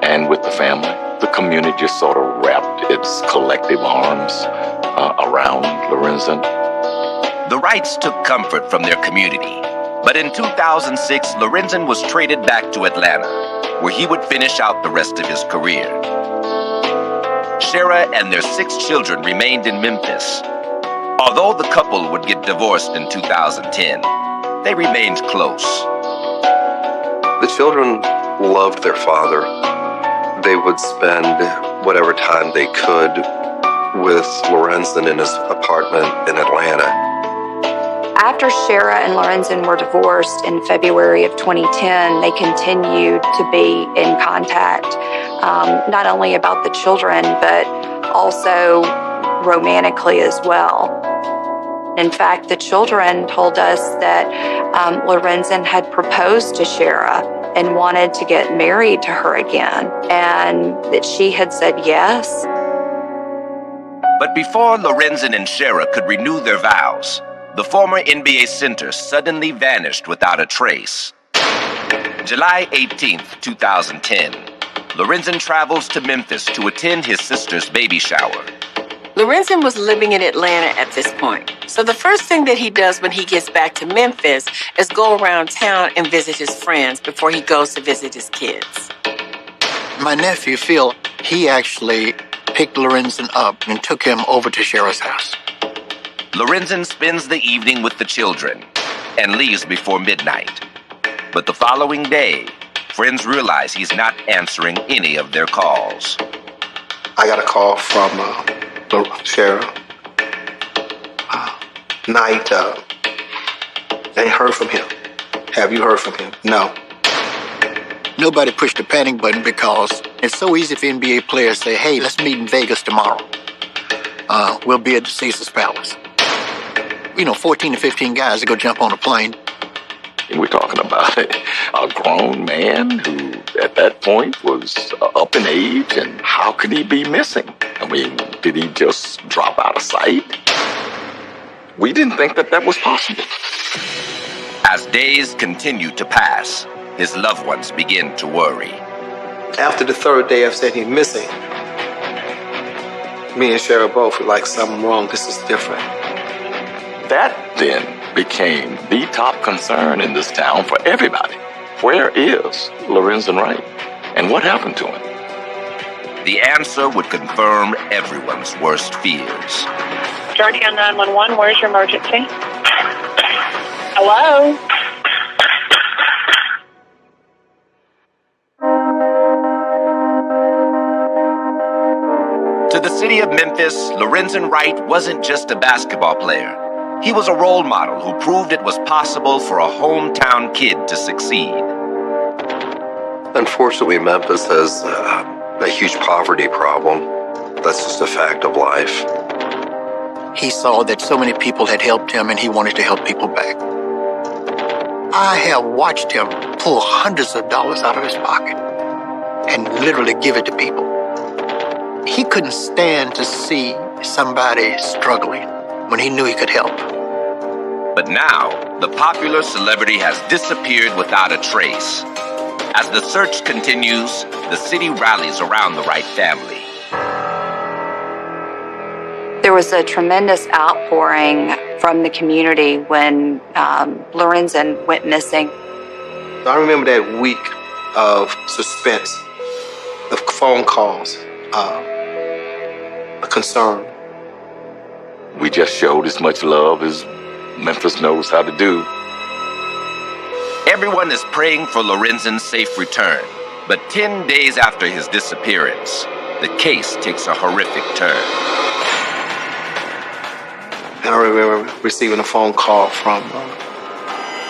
and with the family. The community just sort of wrapped its collective arms around Lorenzen. The Wrights took comfort from their community, but in 2006, Lorenzen was traded back to Atlanta, where he would finish out the rest of his career. Shara and their 6 children remained in Memphis. Although the couple would get divorced in 2010, they remained close. The children loved their father. They would spend whatever time they could with Lorenzen in his apartment in Atlanta. After Shara and Lorenzen were divorced in February of 2010, they continued to be in contact, not only about the children, but also romantically as well. In fact, the children told us that Lorenzen had proposed to Shara and wanted to get married to her again, and that she had said yes. But before Lorenzen and Shara could renew their vows, the former NBA center suddenly vanished without a trace. July 18th, 2010, Lorenzen travels to Memphis to attend his sister's baby shower. Lorenzen was living in Atlanta at this point. So the first thing that he does when he gets back to Memphis is go around town and visit his friends before he goes to visit his kids. My nephew, Phil, he actually picked Lorenzen up and took him over to Shara's house. Lorenzen spends the evening with the children and leaves before midnight. But the following day, friends realize he's not answering any of their calls. I got a call from Shara. Night, ain't heard from him. Have you heard from him? No. Nobody pushed the panic button because it's so easy for NBA players to say, hey, let's meet in Vegas tomorrow. We'll be at the Caesars Palace. 14 to 15 guys to go jump on a plane. And we're talking about a grown man who, at that point, was up in age, and how could he be missing? I mean, did he just drop out of sight? We didn't think that was possible. As days continue to pass, his loved ones begin to worry. After the 3rd day of saying he's missing, me and Shara both were like, something wrong, this is different. That then became the top concern in this town for everybody. Where is Lorenzen Wright? And what happened to him? The answer would confirm everyone's worst fears. Journey on 911, where's your emergency? Hello? To the city of Memphis, Lorenzen Wright wasn't just a basketball player. He was a role model who proved it was possible for a hometown kid to succeed. Unfortunately, Memphis has a huge poverty problem. That's just a fact of life. He saw that so many people had helped him and he wanted to help people back. I have watched him pull hundreds of dollars out of his pocket and literally give it to people. He couldn't stand to see somebody struggling when he knew he could help. But now, the popular celebrity has disappeared without a trace. As the search continues, the city rallies around the Wright family. There was a tremendous outpouring from the community when Lorenzen went missing. I remember that week of suspense, the phone calls, the concern. We just showed as much love as Memphis knows how to do. Everyone is praying for Lorenzen's safe return, but 10 days after his disappearance, the case takes a horrific turn. And I remember receiving a phone call from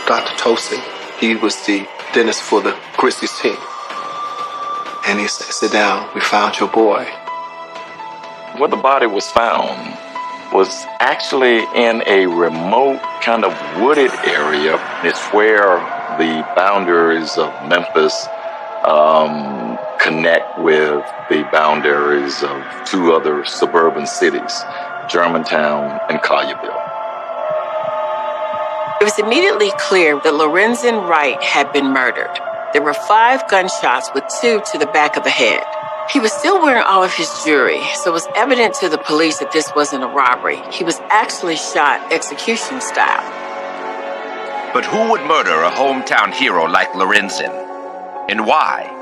Dr. Tosi. He was the dentist for the Christie's team. And he said, "Sit down, we found your boy." Where the body was found was actually in a remote kind of wooded area. It's where the boundaries of Memphis connect with the boundaries of two other suburban cities, Germantown and Collierville. It was immediately clear that Lorenzen Wright had been murdered. There were 5 gunshots with 2 to the back of the head. He was still wearing all of his jewelry, so it was evident to the police that this wasn't a robbery. He was actually shot execution style. But who would murder a hometown hero like Lorenzen? And why?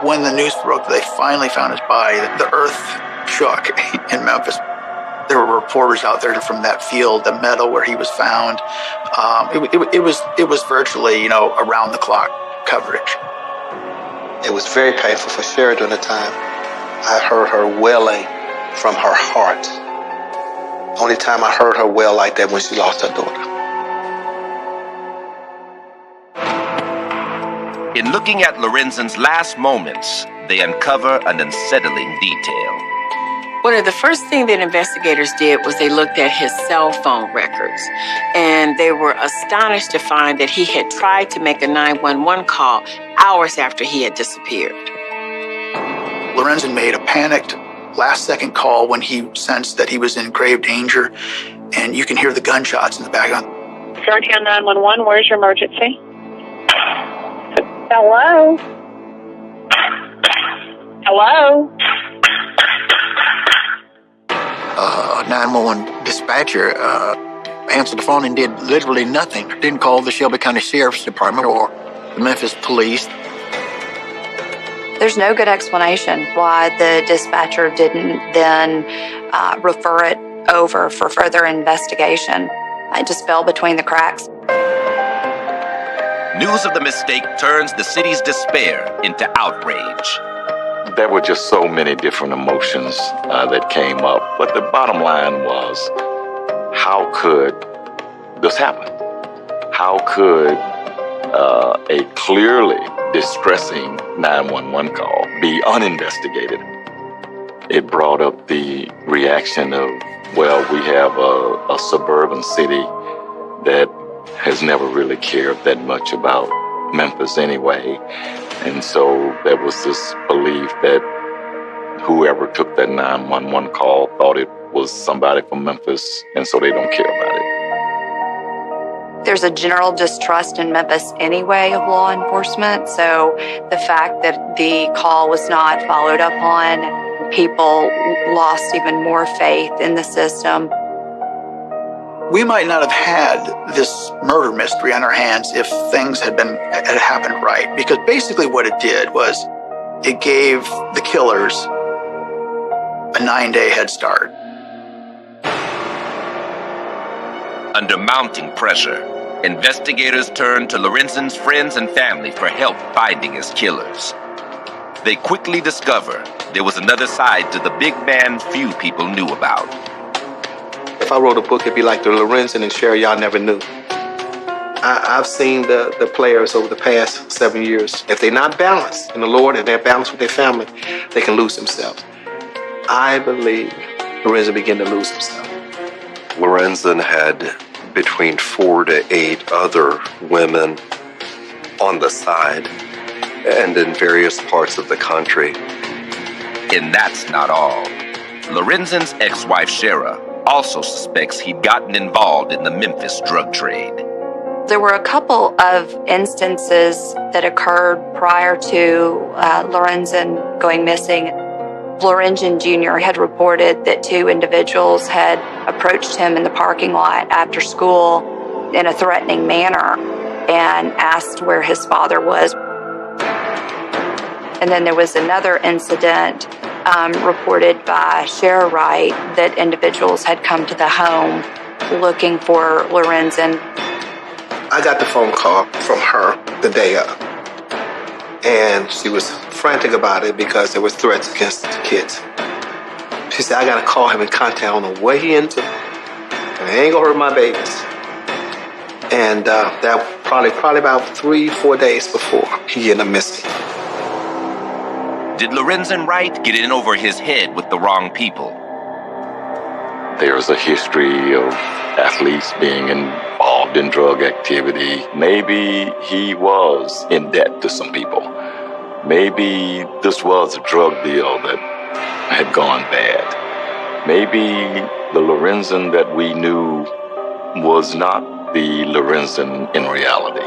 When the news broke, they finally found his body. The earth shook in Memphis. There were reporters out there from that field, the meadow where he was found. It was virtually, around the clock coverage. It was very painful for Sherry during the time. I heard her wailing from her heart. Only time I heard her wail like that when she lost her daughter. In looking at Lorenzen's last moments, they uncover an unsettling detail. One of the first things that investigators did was they looked at his cell phone records, and they were astonished to find that he had tried to make a 911 call hours after he had disappeared. Lorenzen made a panicked last-second call when he sensed that he was in grave danger, and you can hear the gunshots in the background. Georgetown 911, where's your emergency? Hello? Hello? 911 dispatcher answered the phone and did literally nothing. Didn't call the Shelby County Sheriff's Department or the Memphis Police. There's no good explanation why the dispatcher didn't then refer it over for further investigation. It just fell between the cracks. News of the mistake turns the city's despair into outrage. There were just so many different emotions that came up. But the bottom line was, how could this happen? How could a clearly distressing 911 call be uninvestigated? It brought up the reaction of, well, we have a suburban city that has never really cared that much about Memphis anyway. And so there was this belief that whoever took that 911 call thought it was somebody from Memphis, and so they don't care about it. There's a general distrust in Memphis anyway of law enforcement, so the fact that the call was not followed up on, people lost even more faith in the system. We might not have had this murder mystery on our hands if things had happened right. Because basically what it did was it gave the killers a 9-day head start. Under mounting pressure, investigators turned to Lorenzen's friends and family for help finding his killers. They quickly discover there was another side to the big man few people knew about. If I wrote a book, it'd be like the Lorenzen and Sherry y'all never knew. I've seen the players over the past 7 years. If they're not balanced in the Lord and they're balanced with their family, they can lose themselves. I believe Lorenzen began to lose himself. Lorenzen had between 4 to 8 other women on the side and in various parts of the country. And that's not all. Lorenzen's ex-wife, Shara, also suspects he'd gotten involved in the Memphis drug trade. There were a couple of instances that occurred prior to Lorenzen going missing. Lorenzen Jr. had reported that 2 individuals had approached him in the parking lot after school in a threatening manner and asked where his father was. And then there was another incident reported by Shara Wright that individuals had come to the home looking for Lorenzen. I got the phone call from her the day of, and she was frantic about it because there was threats against the kids. She said, I got to call him and contact him on the way he into. I ain't gonna hurt my babies. And that probably about 3-4 days before he ended up missing. Did Lorenzen Wright get in over his head with the wrong people? There's a history of athletes being involved in drug activity. Maybe he was in debt to some people. Maybe this was a drug deal that had gone bad. Maybe the Lorenzen that we knew was not the Lorenzen in reality.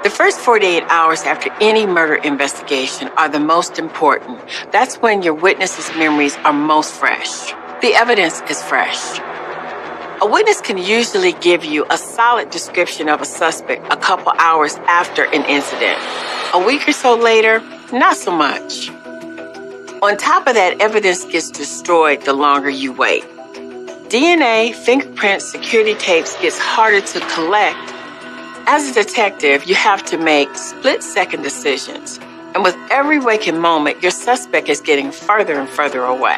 The first 48 hours after any murder investigation are the most important. That's when your witnesses' memories are most fresh. The evidence is fresh. A witness can usually give you a solid description of a suspect a couple hours after an incident. A week or so later, not so much. On top of that, evidence gets destroyed the longer you wait. DNA, fingerprints, security tapes gets harder to collect. As a detective, you have to make split-second decisions. And with every waking moment, your suspect is getting further and further away.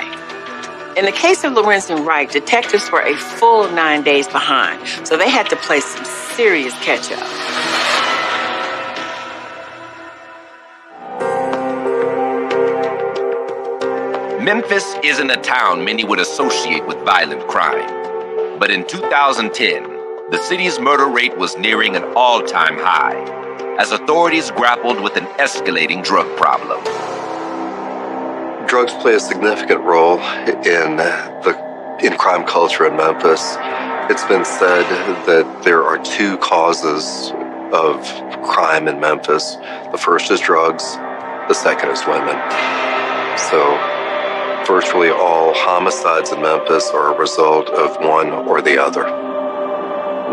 In the case of Lorenzen Wright, detectives were a full 9 days behind, so they had to play some serious catch-up. Memphis isn't a town many would associate with violent crime. But in 2010, the city's murder rate was nearing an all-time high as authorities grappled with an escalating drug problem. Drugs play a significant role in crime culture in Memphis. It's been said that there are 2 causes of crime in Memphis. The first is drugs, the second is women. So virtually all homicides in Memphis are a result of one or the other.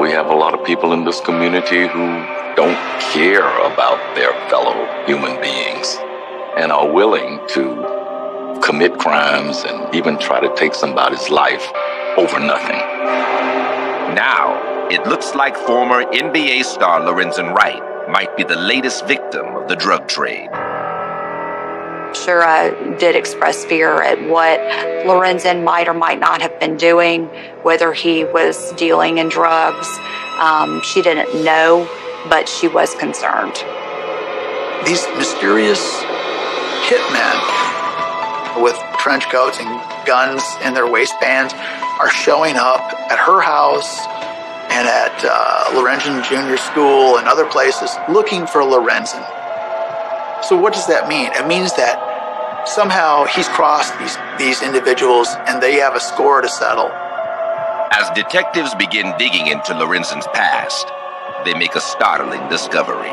We have a lot of people in this community who don't care about their fellow human beings and are willing to commit crimes and even try to take somebody's life over nothing. Now, it looks like former NBA star Lorenzen Wright might be the latest victim of the drug trade. Shara did express fear at what Lorenzen might or might not have been doing, whether he was dealing in drugs. She didn't know, but she was concerned. These mysterious hitmen with trench coats and guns in their waistbands are showing up at her house and at Lorenzen Jr. School and other places looking for Lorenzen. So what does that mean? It means that somehow he's crossed these individuals and they have a score to settle. As detectives begin digging into Lorenzen's past, they make a startling discovery.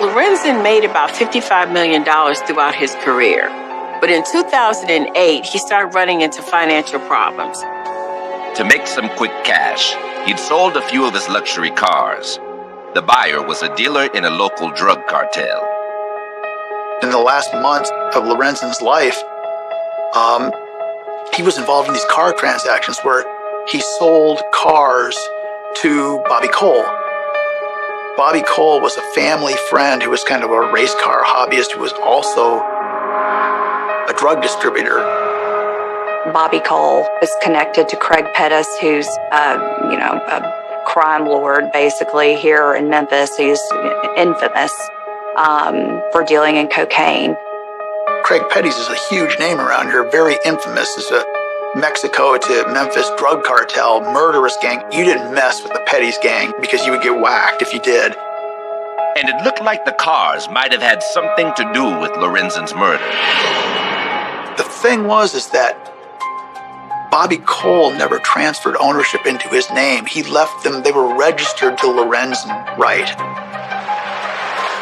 Lorenzen made about $55 million throughout his career. But in 2008, he started running into financial problems. To make some quick cash, he'd sold a few of his luxury cars. The buyer was a dealer in a local drug cartel. In the last months of Lorenzen's life, he was involved in these car transactions where he sold cars to Bobby Cole. Bobby Cole was a family friend who was kind of a race car hobbyist who was also a drug distributor. Bobby Cole is connected to Craig Pettis, who's a crime lord basically here in Memphis. He's infamous. for dealing in cocaine. Craig Petty's is a huge name around here, very infamous as a Mexico to Memphis drug cartel, murderous gang. You didn't mess with the Petty's gang because you would get whacked if you did. And it looked like the cars might have had something to do with Lorenzen's murder. The thing is that Bobby Cole never transferred ownership into his name. He left them, they were registered to Lorenzen Wright.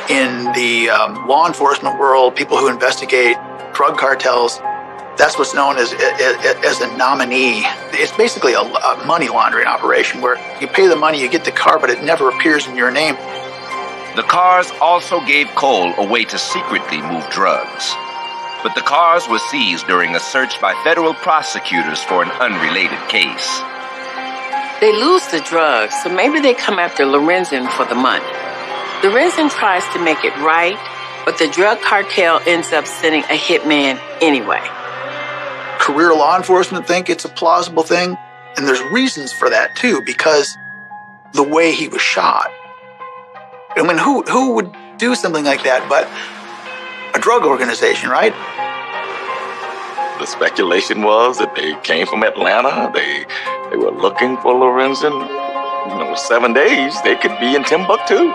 In the law enforcement world, people who investigate drug cartels, that's what's known as a nominee. It's basically a money laundering operation where you pay the money, you get the car, but it never appears in your name. The cars also gave Cole a way to secretly move drugs. But the cars were seized during a search by federal prosecutors for an unrelated case. They lose the drugs, so maybe they come after Lorenzen for the money. Lorenzen tries to make it right, but the drug cartel ends up sending a hitman anyway. Career law enforcement think it's a plausible thing, and there's reasons for that too, because the way he was shot. I mean, who would do something like that but a drug organization, right? The speculation was that they came from Atlanta. They were looking for Lorenzen. 7 days, they could be in Timbuktu.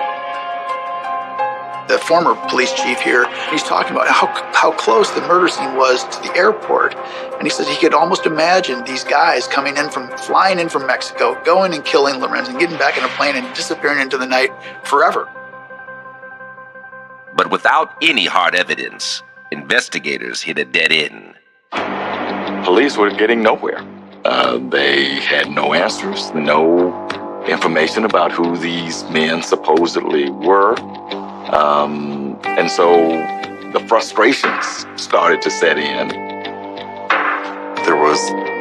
The former police chief here, he's talking about how close the murder scene was to the airport. And he says he could almost imagine these guys flying in from Mexico, going and killing Lorenzen, getting back in a plane and disappearing into the night forever. But without any hard evidence, investigators hit a dead end. Police were getting nowhere. They had no answers, no information about who these men supposedly were. And so the frustrations started to set in. There was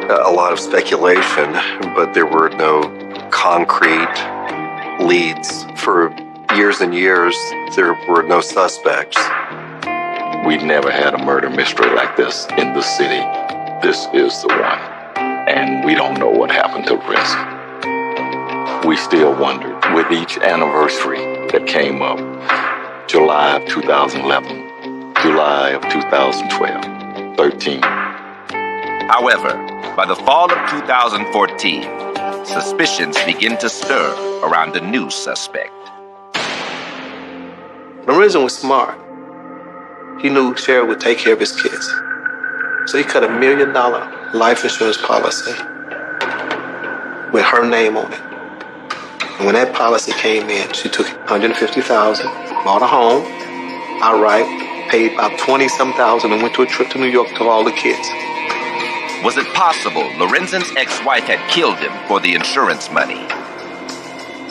a lot of speculation, but there were no concrete leads. For years and years, there were no suspects. We've never had a murder mystery like this in the city. This is the one. And we don't know what happened to Risk. We still wondered with each anniversary that came up. July of 2011, July of 2012, 13. However, by the fall of 2014, suspicions begin to stir around a new suspect. Lorenzen was smart. He knew Shara would take care of his kids. So he cut $1 million life insurance policy with her name on it. And when that policy came in, she took $150,000. Bought a home, outright, paid about $20,000 and went to a trip to New York to all the kids. Was it possible Lorenzen's ex-wife had killed him for the insurance money?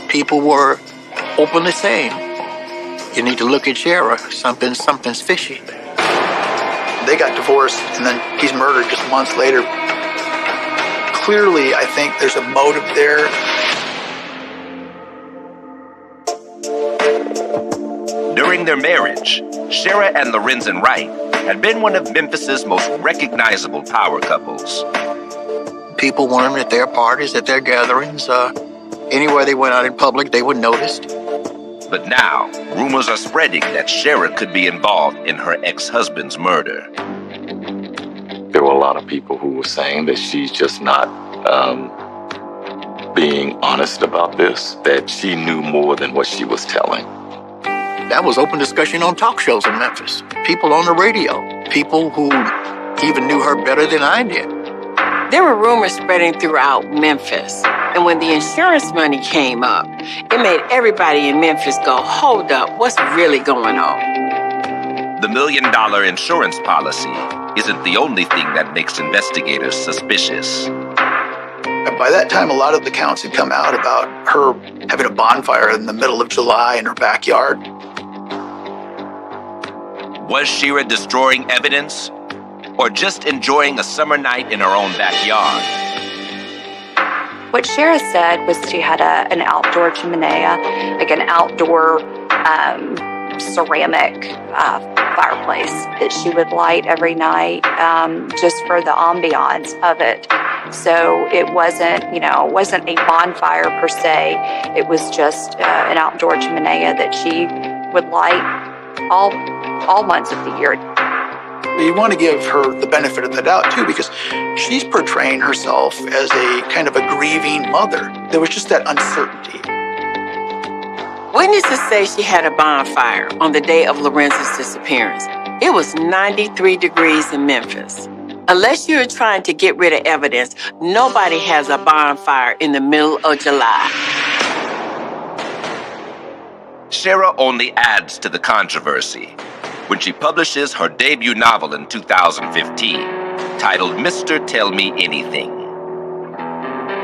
People were openly saying, you need to look at Shara, something's fishy. They got divorced and then he's murdered just months later. Clearly, I think there's a motive there. During their marriage, Shara and Lorenzen Wright had been one of Memphis's most recognizable power couples. People wanted them at their parties, at their gatherings. Anywhere they went out in public, they were noticed. But now, rumors are spreading that Shara could be involved in her ex-husband's murder. There were a lot of people who were saying that she's just not being honest about this, that she knew more than what she was telling. That was open discussion on talk shows in Memphis. People on the radio. People who even knew her better than I did. There were rumors spreading throughout Memphis. And when the insurance money came up, it made everybody in Memphis go, hold up, what's really going on? The $1 million insurance policy isn't the only thing that makes investigators suspicious. By that time, a lot of the accounts had come out about her having a bonfire in the middle of July in her backyard. Was Shara destroying evidence? Or just enjoying a summer night in her own backyard? What Shara said was she had an outdoor chimenea, like an outdoor ceramic fireplace that she would light every night just for the ambiance of it. So it wasn't a bonfire per se. It was just an outdoor chimenea that she would light all months of the year. You want to give her the benefit of the doubt, too, because she's portraying herself as a kind of a grieving mother. There was just that uncertainty. Witnesses say she had a bonfire on the day of Lorenzo's disappearance. It was 93 degrees in Memphis. Unless you're trying to get rid of evidence, nobody has a bonfire in the middle of July. Shara only adds to the controversy when she publishes her debut novel in 2015, titled Mr. Tell Me Anything.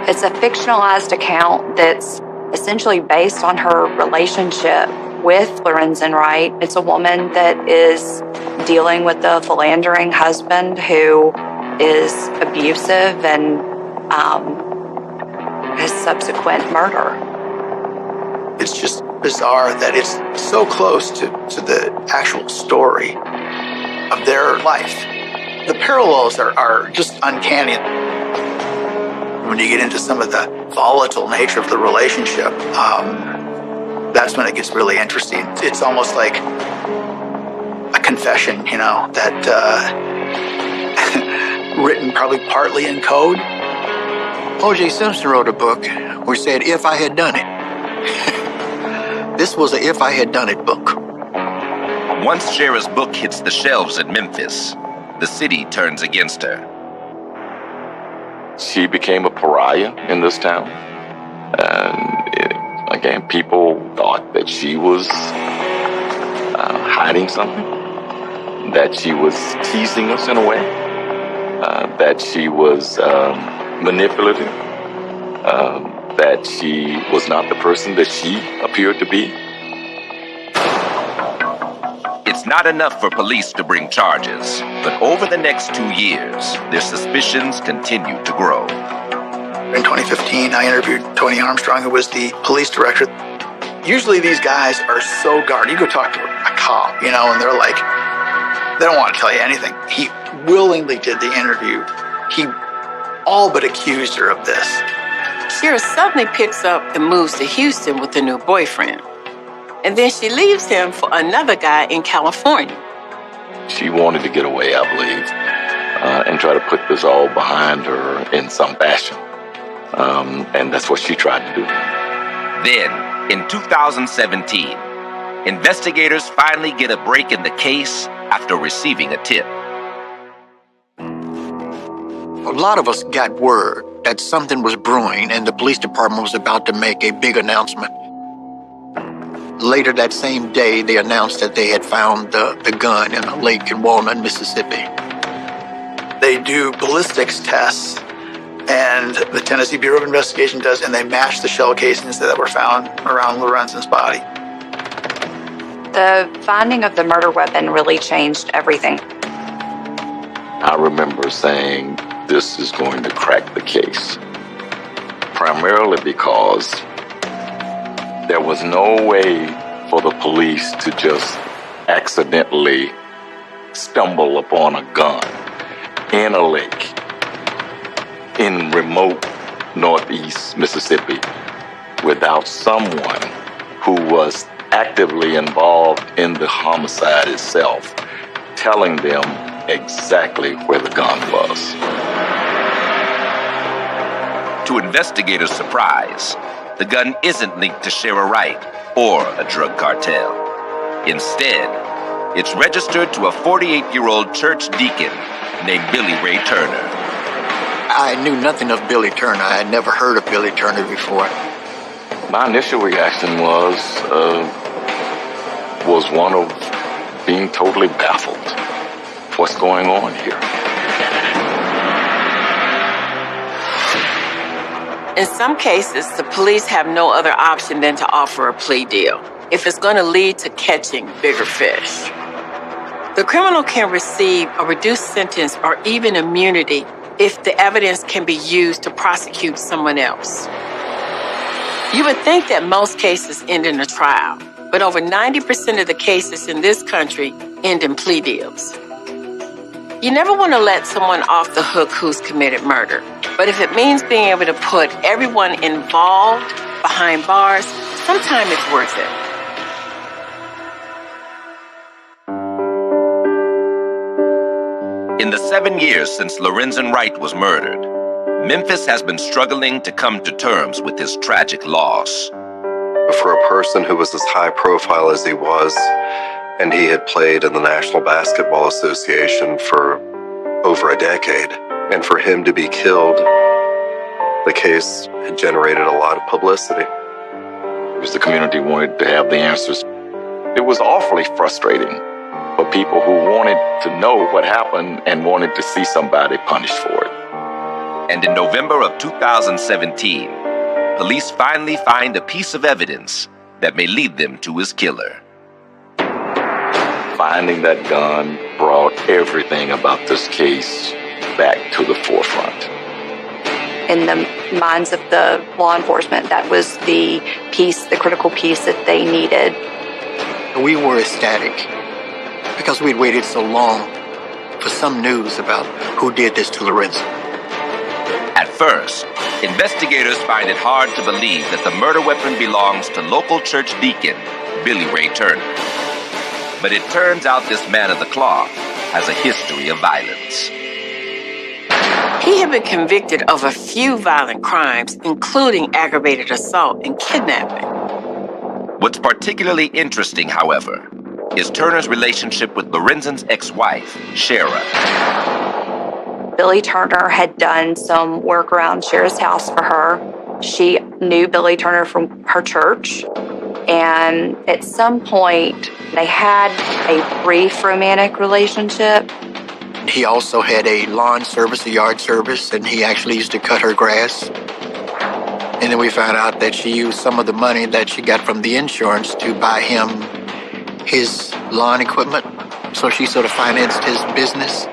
It's a fictionalized account that's essentially based on her relationship with Lorenzen Wright. It's a woman that is dealing with a philandering husband who is abusive and his subsequent murder. It's just bizarre that it's so close to the actual story of their life. The parallels are just uncanny. When you get into some of the volatile nature of the relationship, that's when it gets really interesting. It's almost like a confession, that written probably partly in code. O.J. Simpson wrote a book where he said, "If I had done it." This was a "if I had done it" book. Once Shara's book hits the shelves in Memphis, the city turns against her. She became a pariah in this town. And again, people thought that she was hiding something, that she was teasing us in a way, that she was manipulative, that she was not the person that she appeared to be. It's not enough for police to bring charges, but over the next 2 years, their suspicions continue to grow. In 2015, I interviewed Tony Armstrong, who was the police director. Usually these guys are so guarded. You go talk to a cop, and they're like, they don't want to tell you anything. He willingly did the interview. He all but accused her of this. Shara suddenly picks up and moves to Houston with a new boyfriend. And then she leaves him for another guy in California. She wanted to get away, I believe, and try to put this all behind her in some fashion. And that's what she tried to do. Then, in 2017, investigators finally get a break in the case after receiving a tip. A lot of us got word that something was brewing and the police department was about to make a big announcement. Later that same day, they announced that they had found the gun in a lake in Walnut, Mississippi. They do ballistics tests, and the Tennessee Bureau of Investigation does, and they match the shell casings that were found around Lorenzen's body. The finding of the murder weapon really changed everything. I remember saying, this is going to crack the case. Primarily because there was no way for the police to just accidentally stumble upon a gun in a lake in remote northeast Mississippi without someone who was actively involved in the homicide itself telling them exactly where the gun was. To investigators' surprise, the gun isn't linked to Shara Wright or a drug cartel. Instead, it's registered to a 48-year-old church deacon named Billy Ray Turner. I knew nothing of Billy Turner. I had never heard of Billy Turner before. My initial reaction was one of being totally baffled. What's going on here? In some cases, the police have no other option than to offer a plea deal if it's going to lead to catching bigger fish. The criminal can receive a reduced sentence or even immunity if the evidence can be used to prosecute someone else. You would think that most cases end in a trial, but over 90% of the cases in this country end in plea deals. You never want to let someone off the hook who's committed murder, but if it means being able to put everyone involved behind bars, sometimes it's worth it. In the 7 years since Lorenzen Wright was murdered, Memphis has been struggling to come to terms with his tragic loss. For a person who was as high profile as he was, and he had played in the National Basketball Association for over a decade, and for him to be killed, the case had generated a lot of publicity. Because the community wanted to have the answers. It was awfully frustrating for people who wanted to know what happened and wanted to see somebody punished for it. And in November of 2017, police finally find a piece of evidence that may lead them to his killer. Finding that gun brought everything about this case back to the forefront. In the minds of the law enforcement, that was the piece, the critical piece that they needed. We were ecstatic because we'd waited so long for some news about who did this to Lorenzen. At first, investigators find it hard to believe that the murder weapon belongs to local church deacon Billy Ray Turner. But it turns out this man of the cloth has a history of violence. He had been convicted of a few violent crimes, including aggravated assault and kidnapping. What's particularly interesting, however, is Turner's relationship with Lorenzen's ex-wife, Shara. Billy Turner had done some work around Shara's house for her. She knew Billy Turner from her church. And at some point, they had a brief romantic relationship. He also had a lawn service, a yard service, and he actually used to cut her grass. And then we found out that she used some of the money that she got from the insurance to buy him his lawn equipment. So she sort of financed his business.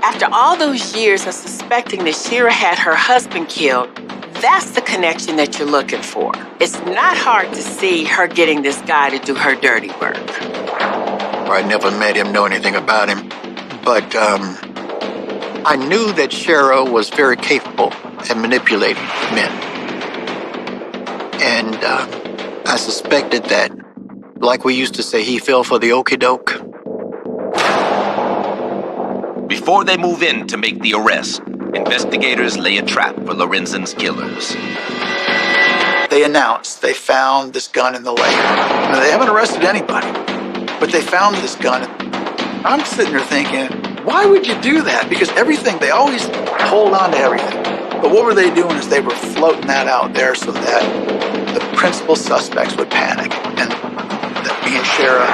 After all those years of suspecting that Shara had her husband killed, that's the connection that you're looking for. It's not hard to see her getting this guy to do her dirty work. I never met him, know anything about him. But I knew that Shara was very capable at manipulating men. And I suspected that, like we used to say, he fell for the okie doke. Before they move in to make the arrest, investigators lay a trap for Lorenzen's killers. They announced they found this gun in the lake. Now, they haven't arrested anybody, but they found this gun. I'm sitting there thinking, why would you do that? Because they always hold on to everything. But what were they doing is they were floating that out there so that the principal suspects would panic. And that me and Shara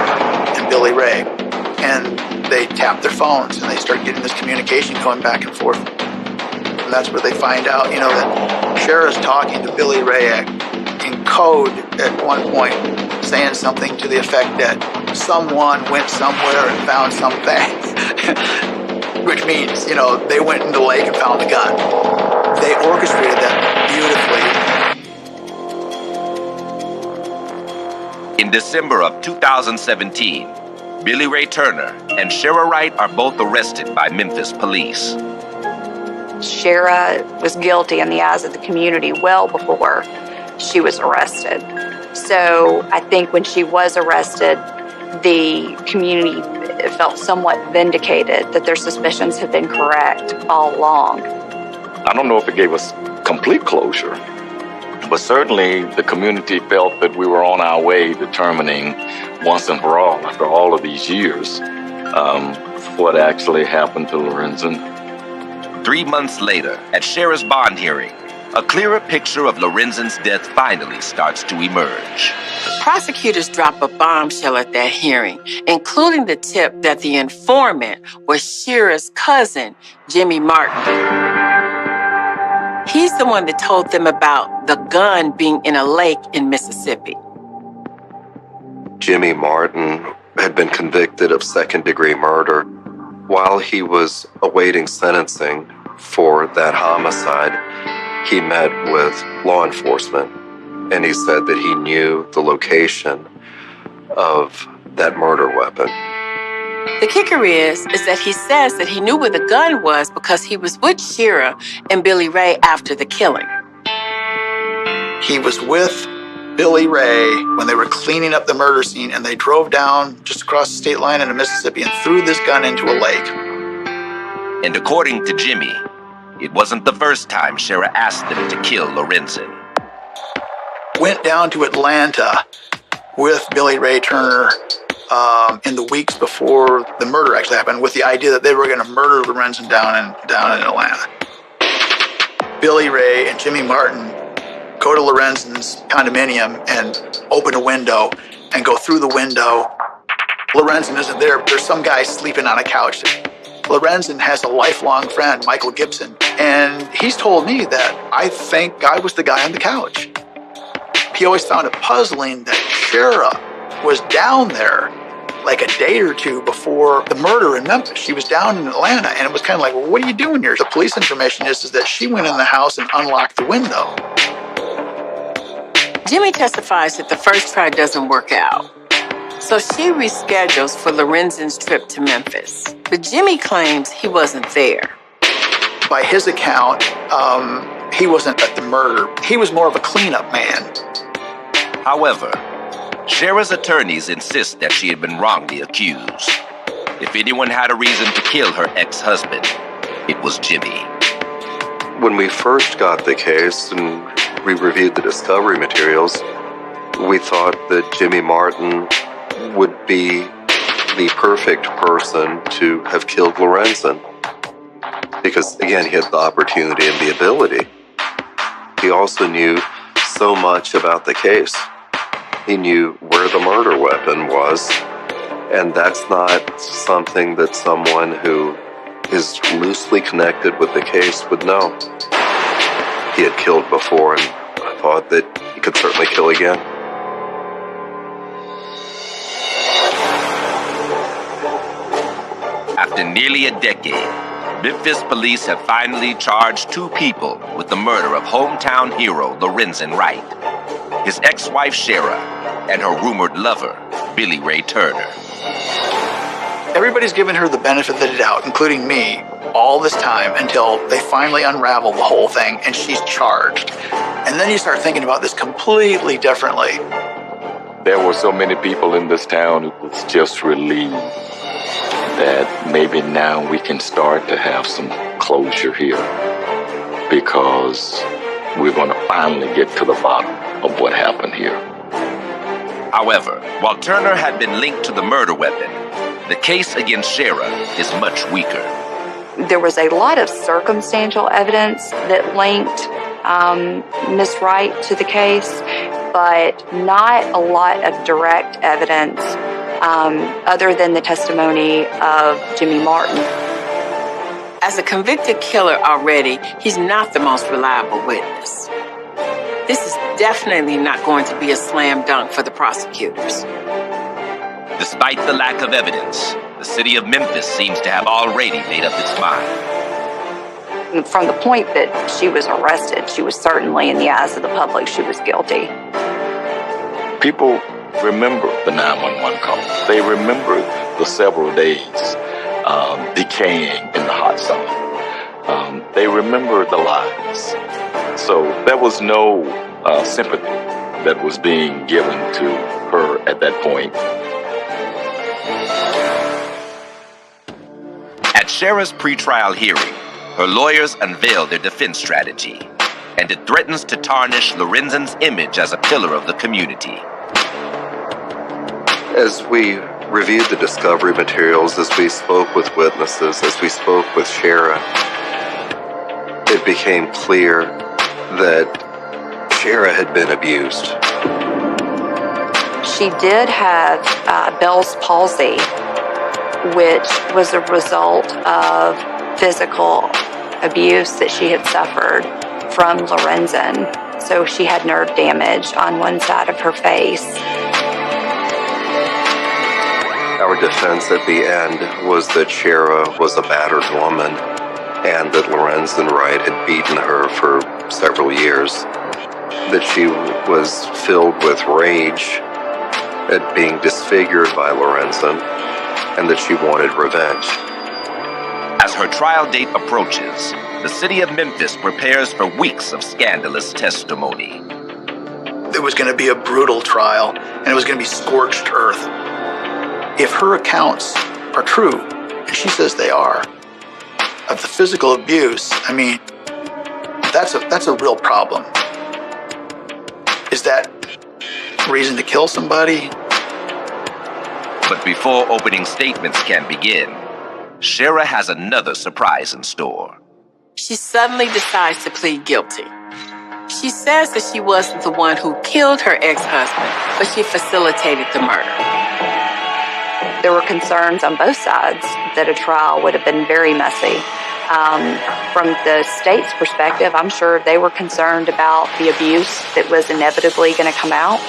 and Billy Ray. And they tap their phones and they start getting this communication going back and forth. And that's where they find out, that Shara's talking to Billy Ray in code at one point, saying something to the effect that someone went somewhere and found something, which means, they went into the lake and found the gun. They orchestrated that beautifully. In December of 2017, Billy Ray Turner and Shara Wright are both arrested by Memphis police. Shara was guilty in the eyes of the community well before she was arrested. So I think when she was arrested, the community felt somewhat vindicated that their suspicions had been correct all along. I don't know if it gave us complete closure, but certainly the community felt that we were on our way determining once and for all, after all of these years, what actually happened to Lorenzen. 3 months later, at Shara's bond hearing, a clearer picture of Lorenzen's death finally starts to emerge. Prosecutors drop a bombshell at that hearing, including the tip that the informant was Shara's cousin, Jimmy Martin. He's the one that told them about the gun being in a lake in Mississippi. Jimmy Martin had been convicted of second-degree murder. While he was awaiting sentencing for that homicide, he met with law enforcement, and he said that he knew the location of that murder weapon. The kicker is that he says that he knew where the gun was because he was with Shara and Billy Ray after the killing. He was with Billy Ray when they were cleaning up the murder scene, and they drove down just across the state line into Mississippi and threw this gun into a lake. And according to Jimmy, it wasn't the first time Shara asked them to kill Lorenzen. Went down to Atlanta with Billy Ray Turner in the weeks before the murder actually happened, with the idea that they were going to murder Lorenzen down in Atlanta. Billy Ray and Jimmy Martin go to Lorenzen's condominium and open a window and go through the window. Lorenzen isn't there. There's some guy sleeping on a couch. Lorenzen has a lifelong friend, Michael Gibson, and he's told me that I think I was the guy on the couch. He always found it puzzling that Shara was down there like a day or two before the murder in Memphis. She was down in Atlanta, and it was kind of like, well, what are you doing here? The police information is that she went in the house and unlocked the window. Jimmy testifies that the first try doesn't work out. So she reschedules for Lorenzen's trip to Memphis. But Jimmy claims he wasn't there. By his account, he wasn't at the murder. He was more of a cleanup man. However, Shara's attorneys insist that she had been wrongly accused. If anyone had a reason to kill her ex-husband, it was Jimmy. When we first got the case and we reviewed the discovery materials, we thought that Jimmy Martin would be the perfect person to have killed Lorenzen. Because, again, he had the opportunity and the ability. He also knew so much about the case. He knew where the murder weapon was, and that's not something that someone who is loosely connected with the case would know. He had killed before, and I thought that he could certainly kill again. After nearly a decade, Memphis police have finally charged 2 people with the murder of hometown hero Lorenzen Wright, his ex-wife Shara, and her rumored lover, Billy Ray Turner. Everybody's given her the benefit of the doubt, including me, all this time until they finally unravel the whole thing and she's charged. And then you start thinking about this completely differently. There were so many people in this town who was just relieved that maybe now we can start to have some closure here, because we're going to finally get to the bottom of what happened here. However, while Turner had been linked to the murder weapon, the case against Shara is much weaker. There was a lot of circumstantial evidence that linked Miss Wright to the case, but not a lot of direct evidence other than the testimony of Jimmy Martin. As a convicted killer already, he's not the most reliable witness. This is definitely not going to be a slam dunk for the prosecutors. Despite the lack of evidence, the city of Memphis seems to have already made up its mind. From the point that she was arrested, she was certainly, in the eyes of the public, she was guilty. People remember the 911 call. They remember the several days decaying in the hot sun. They remember the lies. So there was no sympathy that was being given to her at that point. At Shara's pretrial hearing, her lawyers unveiled their defense strategy, and it threatens to tarnish Lorenzen's image as a pillar of the community. As we reviewed the discovery materials, as we spoke with witnesses, as we spoke with Shara, it became clear that Shara had been abused. She did have Bell's palsy, which was a result of physical abuse that she had suffered from Lorenzen. So she had nerve damage on one side of her face. Our defense at the end was that Shara was a battered woman and that Lorenzen Wright had beaten her for several years, that she was filled with rage at being disfigured by Lorenzen, and that she wanted revenge. As her trial date approaches, the city of Memphis prepares for weeks of scandalous testimony. It was going to be a brutal trial, and it was going to be scorched earth. If her accounts are true, and she says they are, of the physical abuse, I mean, that's a real problem. Is that reason to kill somebody? But before opening statements can begin, Shara has another surprise in store. She suddenly decides to plead guilty. She says that she wasn't the one who killed her ex-husband, but she facilitated the murder. There were concerns on both sides that a trial would have been very messy. From the state's perspective, I'm sure they were concerned about the abuse that was inevitably going to come out.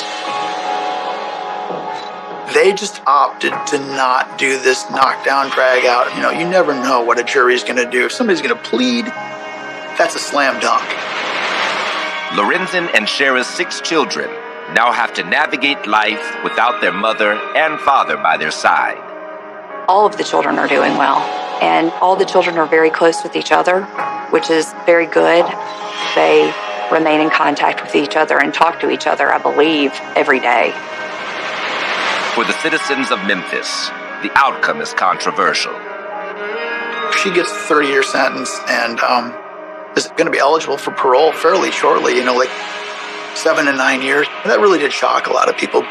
They just opted to not do this knockdown, drag out. You know, you never know what a jury's going to do. If somebody's going to plead, that's a slam dunk. Lorenzen and Shara's 6 children now have to navigate life without their mother and father by their side. All of the children are doing well, and all the children are very close with each other, which is very good. They remain in contact with each other and talk to each other, I believe, every day. For the citizens of Memphis, the outcome is controversial. She gets a 30-year sentence and is going to be eligible for parole fairly shortly, you know, like 7 to 9 years. And that really did shock a lot of people.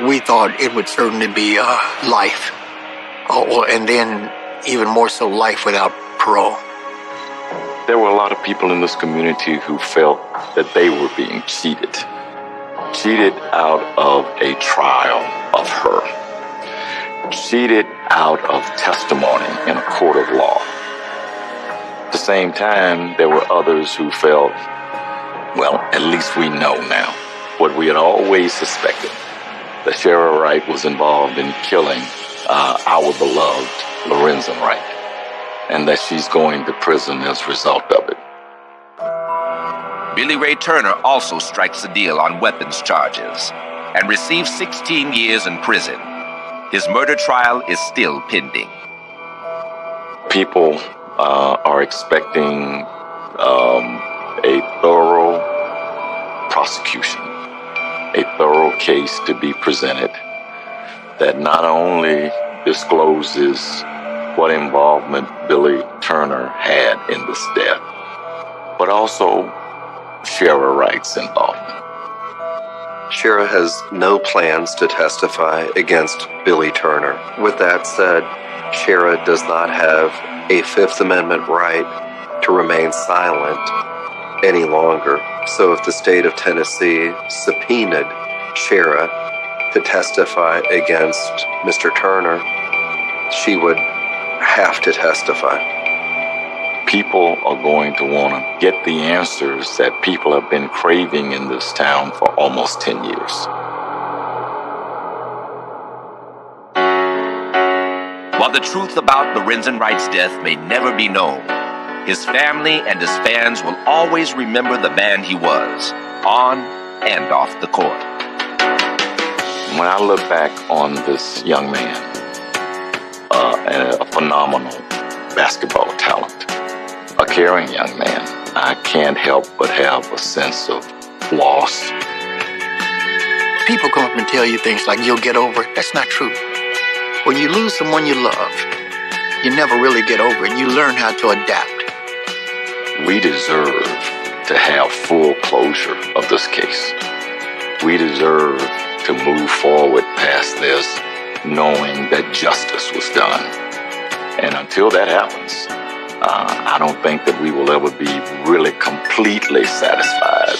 We thought it would certainly be life, and then even more so life without parole. There were a lot of people in this community who felt that they were being cheated out of a trial of her, cheated out of testimony in a court of law. At the same time, there were others who felt, well, at least we know now what we had always suspected, that Shara Wright was involved in killing our beloved Lorenzen Wright, and that she's going to prison as a result of it. Billy Ray Turner also strikes a deal on weapons charges and receives 16 years in prison. His murder trial is still pending. People are expecting a thorough prosecution, a thorough case to be presented that not only discloses what involvement Billy Turner had in this death, but also Shara Wright's involvement. Shara has no plans to testify against Billy Turner. With that said, Shara does not have a Fifth Amendment right to remain silent any longer. So if the state of Tennessee subpoenaed Shara to testify against Mr. Turner, she would have to testify. People are going to want to get the answers that people have been craving in this town for almost 10 years. While the truth about Lorenzen Wright's death may never be known, his family and his fans will always remember the man he was, on and off the court. When I look back on this young man, a phenomenal basketball talent, a caring young man, I can't help but have a sense of loss. People come up and tell you things like, you'll get over it. That's not true. When you lose someone you love, you never really get over it. You learn how to adapt. We deserve to have full closure of this case. We deserve to move forward past this, knowing that justice was done. And until that happens, I don't think that we will ever be really completely satisfied